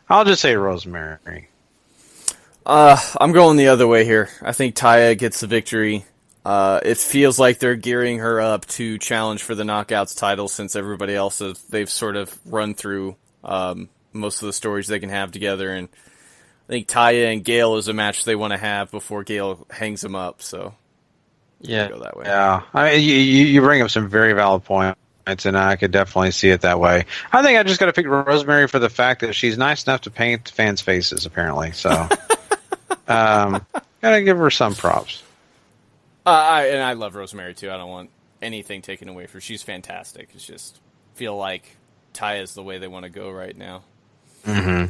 I'll just say Rosemary. I'm going the other way here. I think Taya gets the victory. It feels like they're gearing her up to challenge for the Knockouts title since everybody else, they've sort of run through most of the stories they can have together. And I think Taya and Gail is a match they want to have before Gail hangs them up. So yeah, go that way. Yeah. I mean, you bring up some very valid points, and I could definitely see it that way. I think I just got to pick Rosemary for the fact that she's nice enough to paint fans' faces, apparently. So gotta give her some props. I love Rosemary, too. I don't want anything taken away from her. She's fantastic. It's just feel like Taya's the way they want to go right now. Mm-hmm.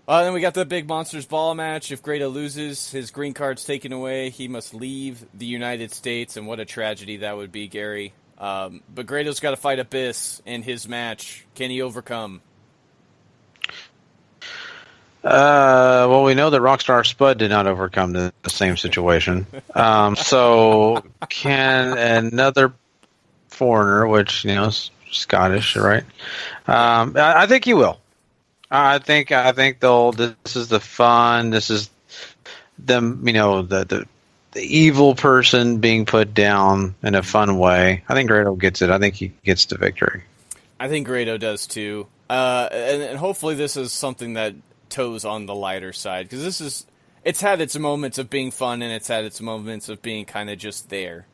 Then we got the Big Monsters Ball match. If Grado loses, his green card's taken away. He must leave the United States, and what a tragedy that would be, Gary. But Grado's got to fight Abyss in his match. Can he overcome? Well, we know that Rockstar Spud did not overcome the same situation. So can another foreigner, which, is Scottish, right? I think he will. I think this is the fun. This is them, the evil person being put down in a fun way. I think Grado gets it. I think he gets the victory. I think Grado does too. And hopefully this is something that toes on the lighter side, because it's had its moments of being fun and it's had its moments of being kind of just there.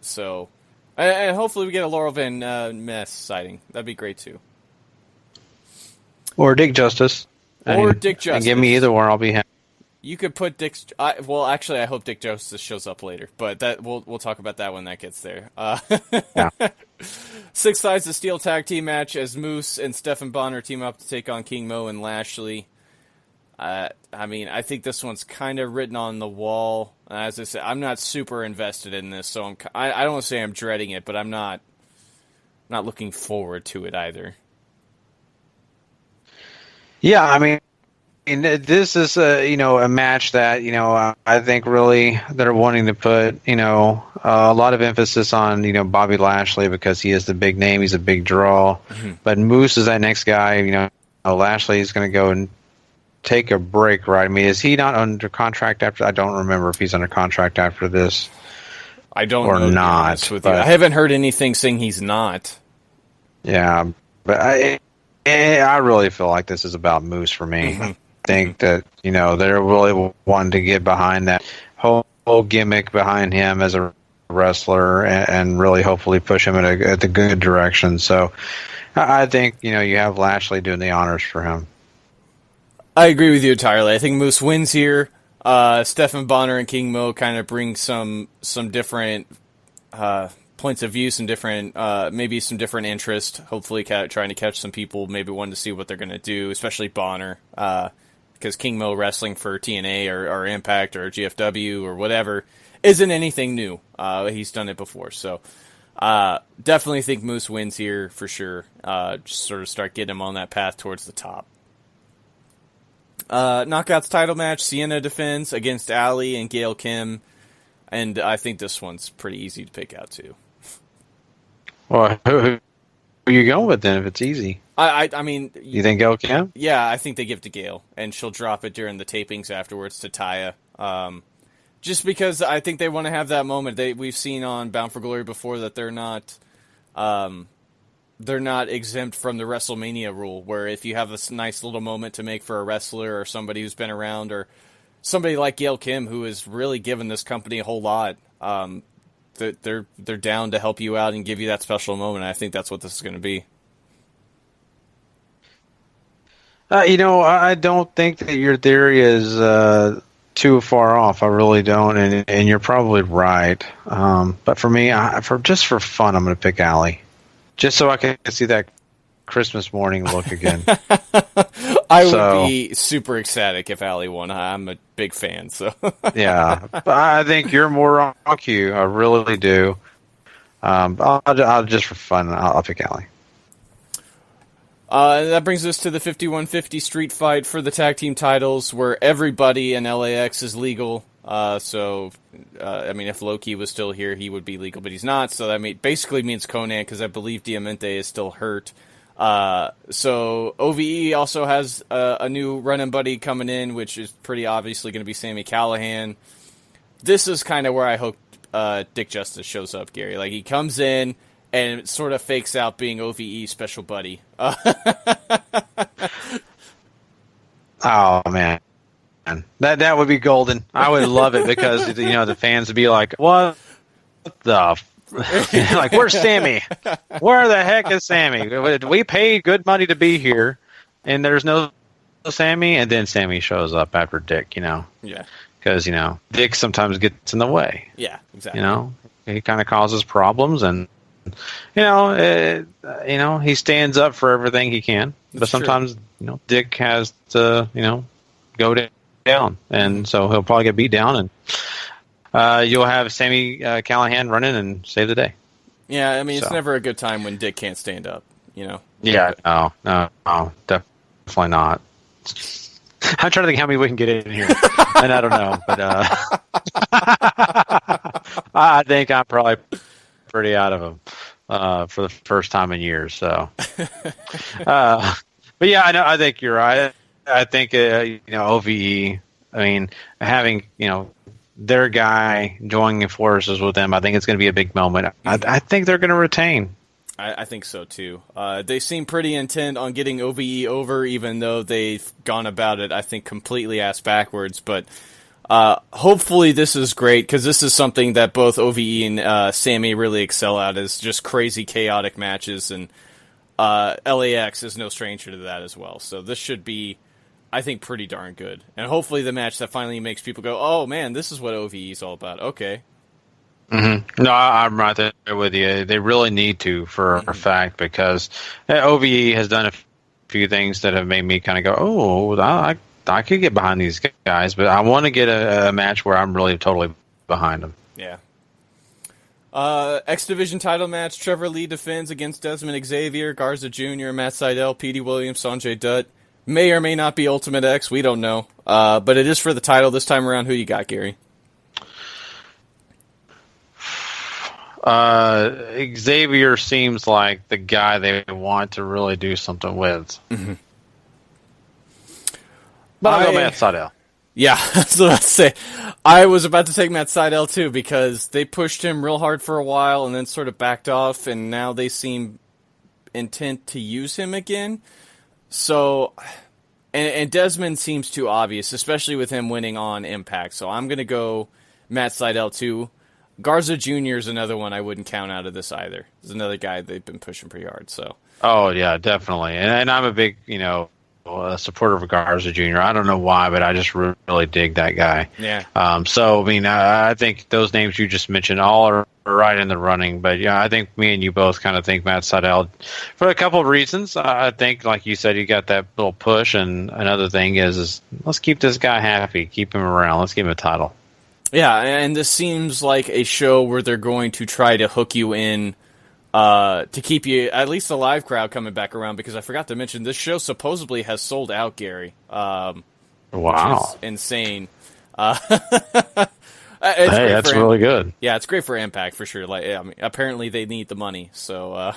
So and hopefully we get a Laurel Van Ness sighting. That'd be great too. Or Dick Justice. Dick Justice. And give me either one, I'll be happy. You could put Dick's. Well, actually, I hope Dick Justice shows up later, but that we'll talk about that when that gets there. Yeah. 6 Sides of Steel tag team match as Moose and Stephan Bonner team up to take on King Mo and Lashley. I mean, I think this one's kind of written on the wall. As I said, I'm not super invested in this, so I don't want to say I'm dreading it, but I'm not looking forward to it either. Yeah, I mean, this is a match that I think really they're wanting to put a lot of emphasis on Bobby Lashley because he is the big name, he's a big draw. Mm-hmm. But Moose is that next guy. Lashley is going to go and take a break, right? I mean, is he not under contract after? I don't remember if he's under contract after this. I don't or know, not. With you. I haven't heard anything saying he's not. Yeah, but I really feel like this is about Moose for me. Mm-hmm. Think that they're really wanting to get behind that whole gimmick behind him as a wrestler and really hopefully push him at the good direction. So I think you have Lashley doing the honors for him. I agree with you entirely. I think Moose wins here. Stephan Bonner and King Mo kind of bring some different points of view, some different, maybe some different interest. Hopefully, trying to catch some people, maybe wanting to see what they're going to do, especially Bonner, because King Mo wrestling for TNA or Impact or GFW or whatever isn't anything new. He's done it before, so definitely think Moose wins here for sure. Just sort of start getting him on that path towards the top. Knockouts title match, Sienna defends against Ali and Gail Kim, and I think this one's pretty easy to pick out too. Well, who are you going with then if it's easy? I mean... You think Gail Kim? Yeah, I think they give to Gail, and she'll drop it during the tapings afterwards to Taya. Just because I think they want to have that moment. We've seen on Bound for Glory before that they're not exempt from the WrestleMania rule, where if you have this nice little moment to make for a wrestler or somebody who's been around, or somebody like Gail Kim who has really given this company a whole lot, they're down to help you out and give you that special moment. I think that's what this is going to be. I don't think that your theory is too far off. I really don't, and you're probably right. But for me, for fun, I'm going to pick Allie, just so I can see that Christmas morning look again. I would be super ecstatic if Allie won. I'm a big fan. So yeah, but I think you're more on cue. I really do. I'll just for fun, I'll pick Allie. That brings us to the 51-50 street fight for the tag team titles, where everybody in LAX is legal. If Loki was still here, he would be legal, but he's not. So that basically means Conan, because I believe Diamante is still hurt. So OVE also has a new running buddy coming in, which is pretty obviously going to be Sami Callihan. This is kind of where I hope Dick Justice shows up, Gary. Like, he comes in and it sort of fakes out being OVE special buddy. Oh, man. That would be golden. I would love it because, the fans would be like, what the... like, where's Sammy? Where the heck is Sammy? We paid good money to be here, and there's no Sammy, and then Sammy shows up after Dick, Yeah. Because, Dick sometimes gets in the way. Yeah, exactly. He kind of causes problems, and he stands up for everything he can. But sometimes, Dick has to, go down. And so he'll probably get beat down. And you'll have Sami Callihan running and save the day. Yeah, I mean, it's never a good time when Dick can't stand up, Yeah, no, definitely not. I'm trying to think how many we can get in here. And I don't know. But I think I'm probably pretty out of them for the first time in years. So, but yeah, I think you're right. I think OVE. I mean, having their guy joining forces with them, I think it's going to be a big moment. I think they're going to retain. I think so too. They seem pretty intent on getting OVE over, even though they've gone about it, I think, completely ass backwards. But hopefully this is great, because this is something that both OVE and Sammy really excel at, is just crazy, chaotic matches, and LAX is no stranger to that as well. So this should be, I think, pretty darn good. And hopefully the match that finally makes people go, oh man, this is what OVE is all about. Okay. Mm-hmm. No, I'm right there with you. They really need to, for a fact, because OVE has done a few things that have made me kind of go, oh, I could get behind these guys, but I want to get a match where I'm really totally behind them. Yeah. X Division title match, Trevor Lee defends against Desmond Xavier, Garza Jr., Matt Sydal, Petey Williams, Sanjay Dutt. May or may not be Ultimate X, we don't know. But it is for the title this time around. Who you got, Gary? Xavier seems like the guy they want to really do something with. Mm-hmm. But I'll go Matt Sydal. Yeah, so let's say I was about to take Matt Sydal too, because they pushed him real hard for a while and then sort of backed off, and now they seem intent to use him again. So, and Desmond seems too obvious, especially with him winning on Impact. So I'm going to go Matt Sydal too. Garza Jr. is another one I wouldn't count out of this either. He's another guy they've been pushing pretty hard. So. Oh yeah, definitely, and I'm a big supporter of Garza Jr. I don't know why, but I just really dig that guy. Yeah. So I mean, I think those names you just mentioned all are right in the running. But yeah, I think me and you both kind of think Matt Sydal for a couple of reasons. I think, like you said, you got that little push, and another thing is let's keep this guy happy, keep him around, let's give him a title. Yeah, and this seems like a show where they're going to try to hook you in to keep you, at least the live crowd, coming back around, because I forgot to mention, this show supposedly has sold out, Gary. Wow. Which is insane. Hey, that's really good. Yeah, it's great for Impact, for sure. Like, I mean, apparently they need the money, so...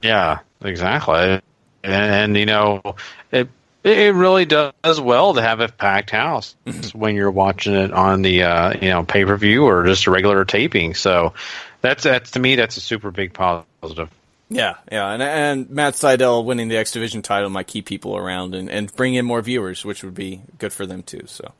Yeah, exactly. And you know, it really does well to have a packed house when you're watching it on the pay-per-view or just a regular taping. So that's to me, that's a super big positive. Yeah, and Matt Sydal winning the X Division title might keep people around and bring in more viewers, which would be good for them too. So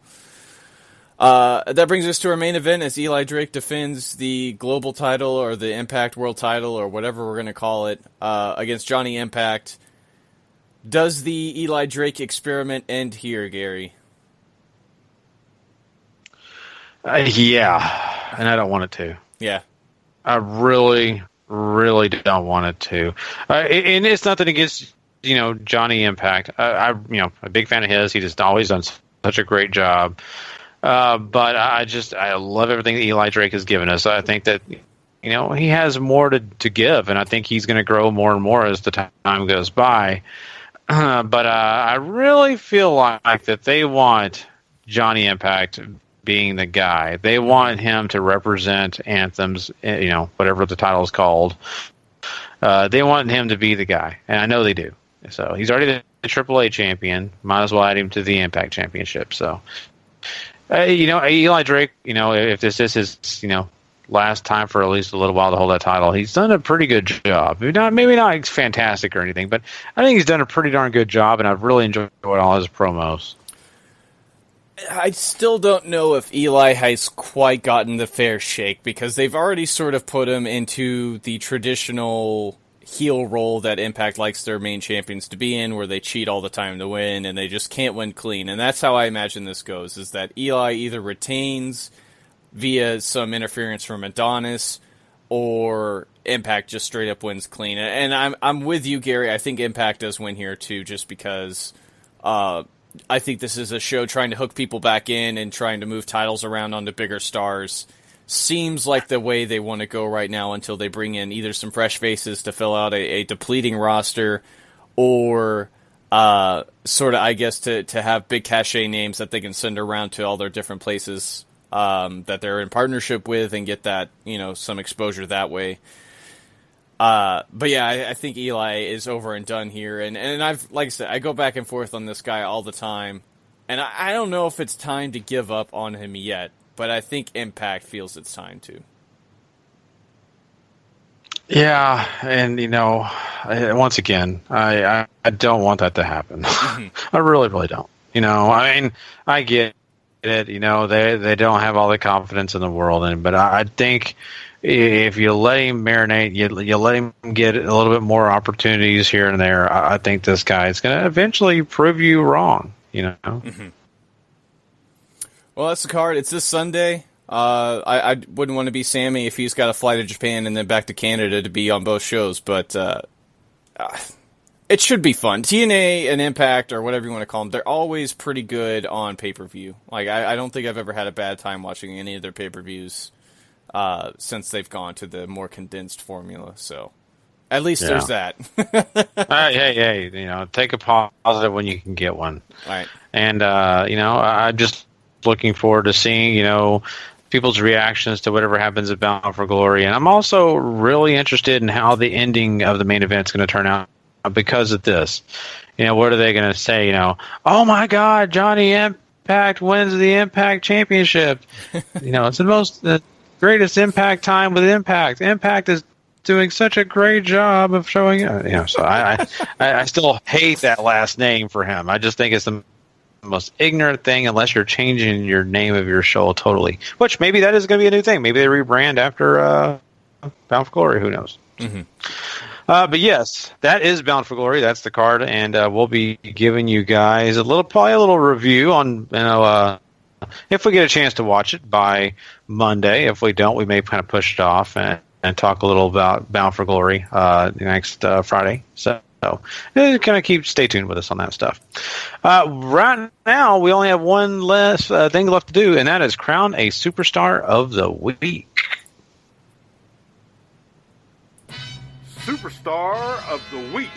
that brings us to our main event as Eli Drake defends the global title or the Impact World title or whatever we're going to call it against Johnny Impact. Does the Eli Drake experiment end here, Gary? Yeah, and I don't want it to. Yeah. I really, really don't want it to. And it's nothing against, Johnny Impact. I'm a big fan of his. He just always done such a great job. But I love everything that Eli Drake has given us. I think that, he has more to give, and I think he's going to grow more and more as the time goes by. But I really feel like that they want Johnny Impact being the guy. They want him to represent Anthem's, whatever the title is called. They want him to be the guy, and I know they do. So he's already the AAA champion. Might as well add him to the Impact Championship. So, Eli Drake, if this is his, last time for at least a little while to hold that title, he's done a pretty good job. Maybe not fantastic or anything, but I think he's done a pretty darn good job, and I've really enjoyed all his promos. I still don't know if Eli has quite gotten the fair shake, because they've already sort of put him into the traditional heel role that Impact likes their main champions to be in, where they cheat all the time to win, and they just can't win clean. And that's how I imagine this goes, is that Eli either retains via some interference from Adonis, or Impact just straight up wins clean. And I'm with you, Gary. I think Impact does win here too, just because I think this is a show trying to hook people back in and trying to move titles around onto bigger stars. Seems like the way they want to go right now until they bring in either some fresh faces to fill out a depleting roster, or sort of, I guess, to have big cachet names that they can send around to all their different places that they're in partnership with and get that, some exposure that way. But yeah, I think Eli is over and done here. And I've, like I said, I go back and forth on this guy all the time. And I don't know if it's time to give up on him yet, but I think Impact feels it's time to. Yeah, and, once again, I don't want that to happen. I really, really don't. I get it. They don't have all the confidence in the world, but I think if you let him marinate, you let him get a little bit more opportunities here and there, I think this guy is going to eventually prove you wrong. Mm-hmm. Well, that's the card. It's this Sunday. I wouldn't want to be Sammy if he's got a flight to Japan and then back to Canada to be on both shows, but it should be fun. TNA and Impact, or whatever you want to call them, they're always pretty good on pay-per-view. Like, I don't think I've ever had a bad time watching any of their pay-per-views since they've gone to the more condensed formula. So at least there's that. Hey, take a positive when you can get one. All right. And, I'm just looking forward to seeing, people's reactions to whatever happens at Bound for Glory. And I'm also really interested in how the ending of the main event is going to turn out because of this. What are they going to say? Oh my God, Johnny Impact wins the Impact Championship. It's the greatest Impact time with Impact. Impact is doing such a great job of showing so I still hate that last name for him. I just think it's the most ignorant thing, unless you're changing your name of your show totally, which maybe that is going to be a new thing. Maybe they rebrand after Bound for Glory. Who knows? Mm-hmm. But yes, that is Bound for Glory. That's the card, and we'll be giving you guys probably a little review on if we get a chance to watch it by Monday. If we don't, we may kind of push it off and talk a little about Bound for Glory next Friday. So kind of stay tuned with us on that stuff. Right now, we only have one less thing left to do, and that is crown a Superstar of the Week. Superstar of the Week.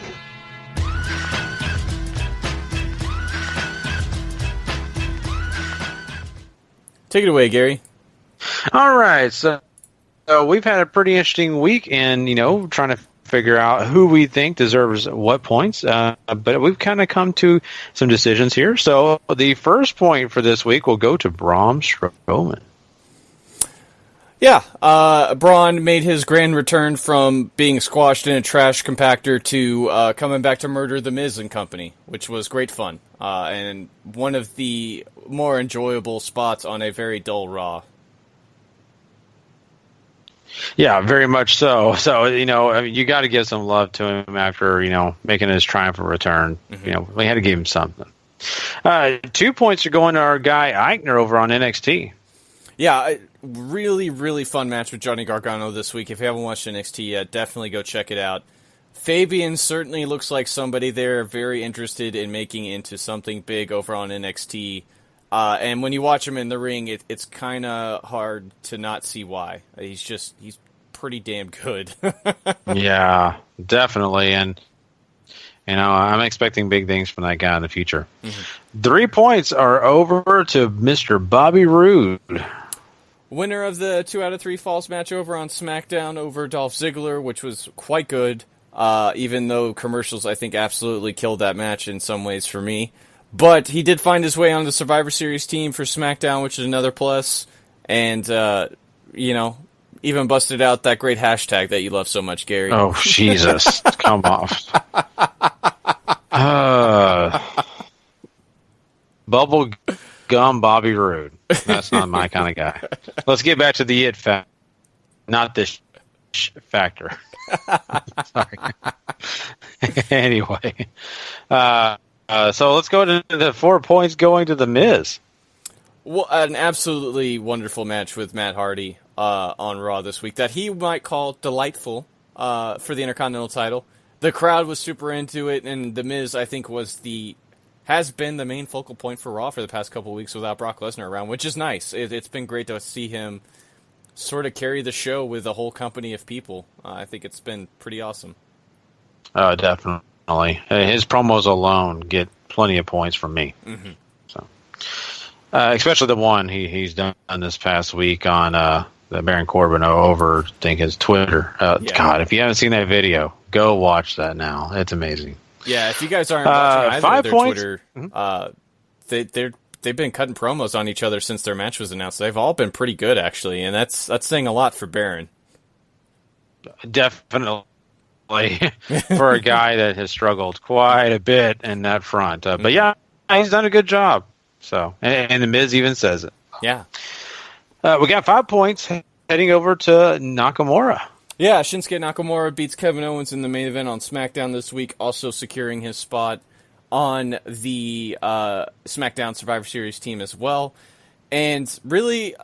Take it away, Gary. All right, so we've had a pretty interesting week in, trying to figure out who we think deserves what points, but we've kind of come to some decisions here. So the first point for this week will go to Braun Strowman. Yeah, Braun made his grand return from being squashed in a trash compactor to coming back to murder The Miz and company, which was great fun, and one of the more enjoyable spots on a very dull Raw. Yeah, very much so. So, you got to give some love to him after, making his triumphant return. Mm-hmm. We had to give him something. 2 points are going to our guy Eichner over on NXT. Yeah, really, really fun match with Johnny Gargano this week. If you haven't watched NXT yet, definitely go check it out. Fabian certainly looks like somebody they're very interested in making into something big over on NXT. And when you watch him in the ring, it's kind of hard to not see why. He's pretty damn good. Yeah, definitely. And, I'm expecting big things from that guy in the future. Mm-hmm. 3 points are over to Mr. Bobby Roode. Winner of the 2 out of 3 Falls match over on SmackDown over Dolph Ziggler, which was quite good, even though commercials, I think, absolutely killed that match in some ways for me. But he did find his way on the Survivor Series team for SmackDown, which is another plus. And, even busted out that great hashtag that you love so much, Gary. Oh, Jesus. Come off. Bubble gum Bobby Roode. That's not my kind of guy. Let's get back to the it factor, not the factor. Sorry. Anyway. So let's go to the 4 points going to The Miz. Well, an absolutely wonderful match with Matt Hardy on Raw this week that he might call delightful for the Intercontinental title. The crowd was super into it, and The Miz, I think, has been the main focal point for Raw for the past couple of weeks without Brock Lesnar around, which is nice. It's been great to see him sort of carry the show with a whole company of people. I think it's been pretty awesome. Oh, definitely. His promos alone get plenty of points from me. Mm-hmm. So, especially the one he's done this past week on the Baron Corbin over, I think, his Twitter. Yeah. God, if you haven't seen that video, go watch that now. It's amazing. Yeah, if you guys aren't watching either 5 of their points. Twitter, they've been cutting promos on each other since their match was announced. They've all been pretty good, actually, and that's saying a lot for Baron. Definitely. For a guy that has struggled quite a bit in that front. But yeah, he's done a good job. So, and The Miz even says it. Yeah. We got 5 points heading over to Nakamura. Yeah, Shinsuke Nakamura beats Kevin Owens in the main event on SmackDown this week, also securing his spot on the SmackDown Survivor Series team as well. And really,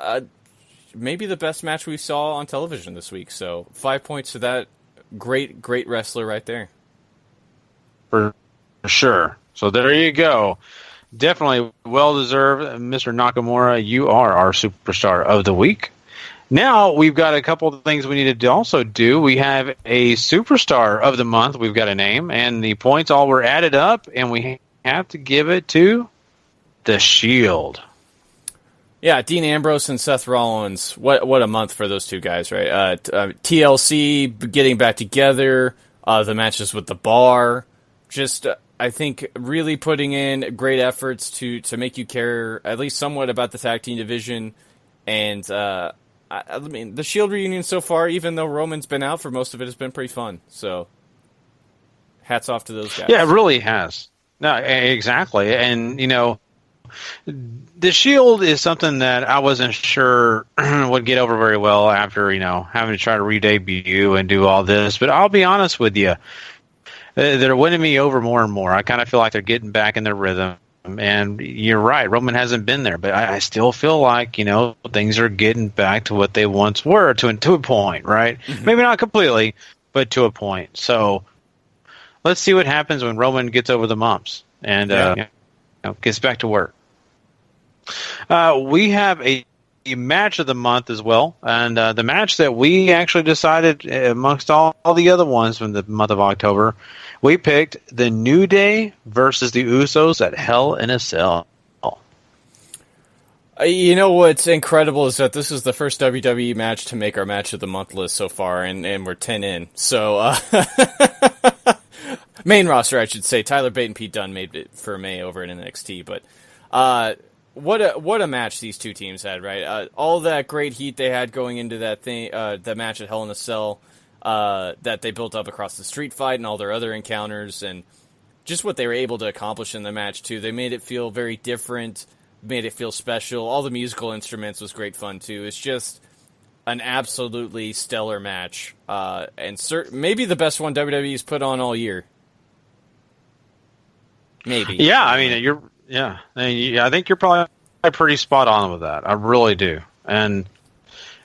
maybe the best match we saw on television this week. So 5 points to that great wrestler right there. For sure. So there you go. Definitely well-deserved, Mr. Nakamura. You are our superstar of the week. Now we've got a couple of things we need to also do. We have a superstar of the month we've got to name, and the points all were added up, and we have to give it to The Shield. Yeah, Dean Ambrose and Seth Rollins. What a month for those two guys, right? TLC getting back together, the matches with the Bar. Just, I think, really putting in great efforts to make you care at least somewhat about the tag team division. And, I mean, the Shield reunion so far, even though Roman's been out for most of it, has been pretty fun. So, hats off to those guys. Yeah, it really has. No, exactly. And, the Shield is something that I wasn't sure would get over very well after, having to try to re-debut and do all this. But I'll be honest with you, they're winning me over more and more. I kind of feel like they're getting back in their rhythm. And you're right, Roman hasn't been there, but I still feel like, things are getting back to what they once were to a point, right? Mm-hmm. Maybe not completely, but to a point. So let's see what happens when Roman gets over the mumps and gets back to work. We have a match of the month as well, and the match that we actually decided amongst all the other ones from the month of October, we picked the New Day versus the Usos at Hell in a Cell. You know what's incredible is that this is the first WWE match to make our match of the month list so far, and we're 10 in. So, main roster, I should say. Tyler Bate and Pete Dunne made it for May over in NXT, but what a match these two teams had, right? All that great heat they had going into that match at Hell in a Cell, that they built up across the street fight and all their other encounters, and just what they were able to accomplish in the match too. They made it feel very different, made it feel special. All the musical instruments was great fun too. It's just an absolutely stellar match, and maybe the best one WWE's put on all year. Maybe. Yeah, I mean, I think you're probably pretty spot on with that. I really do. And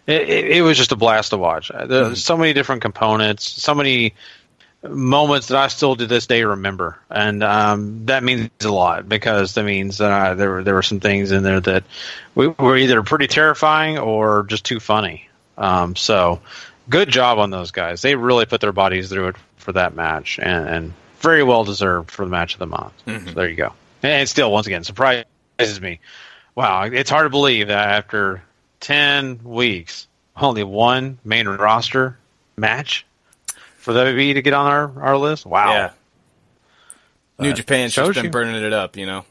it was just a blast to watch. There's so many different components, so many moments that I still to this day remember. And that means a lot, because that means that there were some things in there that were either pretty terrifying or just too funny. So good job on those guys. They really put their bodies through it for that match, and very well deserved for the match of the month. Mm-hmm. So there you go. And still, once again, surprises me. Wow, it's hard to believe that after 10 weeks, only one main roster match for the WWE to get on our list. Wow. Yeah. New Japan's just been burning it up, Yeah.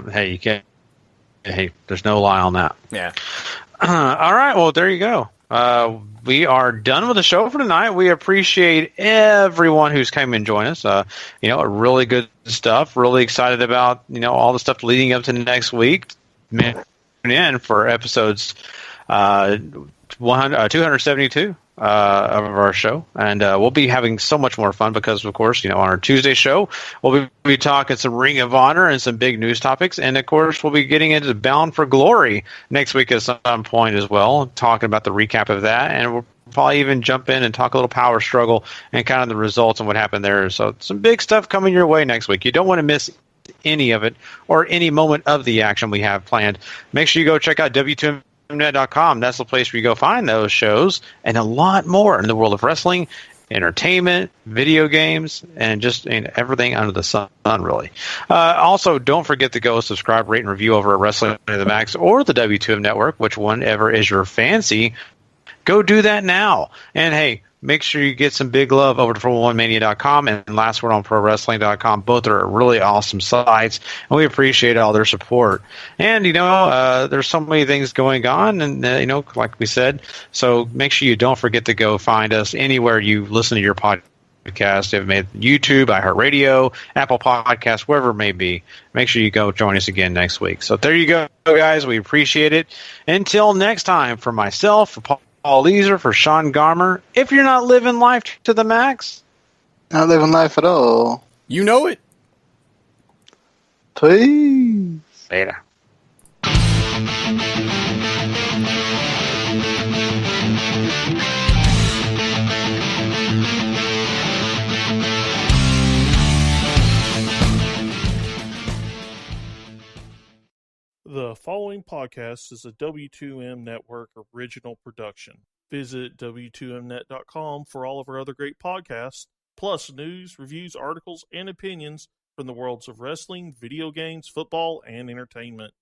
Hey, you can't. Hey, there's no lie on that. Yeah. All right. Well, there you go. We are done with the show for tonight. We appreciate everyone who's come and joined us. Really good stuff. Really excited about, all the stuff leading up to next week. Tune in for episodes 272 of our show, and we'll be having so much more fun because, of course, on our Tuesday show, we'll be talking some Ring of Honor and some big news topics, and of course, we'll be getting into Bound for Glory next week at some point as well, talking about the recap of that, and we'll probably even jump in and talk a little Power Struggle and kind of the results and what happened there. So some big stuff coming your way next week. You don't want to miss any of it or any moment of the action we have planned. Make sure you go check out W2Mnet.com. That's the place where you go find those shows and a lot more in the world of wrestling, entertainment, video games, and just everything under the sun, really. Also, don't forget to go subscribe, rate, and review over at Wrestling to the Max or the W2M Network, which whenever is your fancy. Go do that now. And hey, make sure you get some big love over to Formula1Mania.com and Last Word on ProWrestling.com. Both are really awesome sites, and we appreciate all their support. And, there's so many things going on, and, like we said, so make sure you don't forget to go find us anywhere you listen to your podcast. If made YouTube, iHeartRadio, Apple Podcasts, wherever it may be. Make sure you go join us again next week. So there you go, guys. We appreciate it. Until next time, for myself, for Paul Leazar, for Sean Garmer, if you're not living life to the max, not living life at all. You know it. Please. Later. The following podcast is a W2M Network original production. Visit W2Mnet.com for all of our other great podcasts, plus news, reviews, articles, and opinions from the worlds of wrestling, video games, football, and entertainment.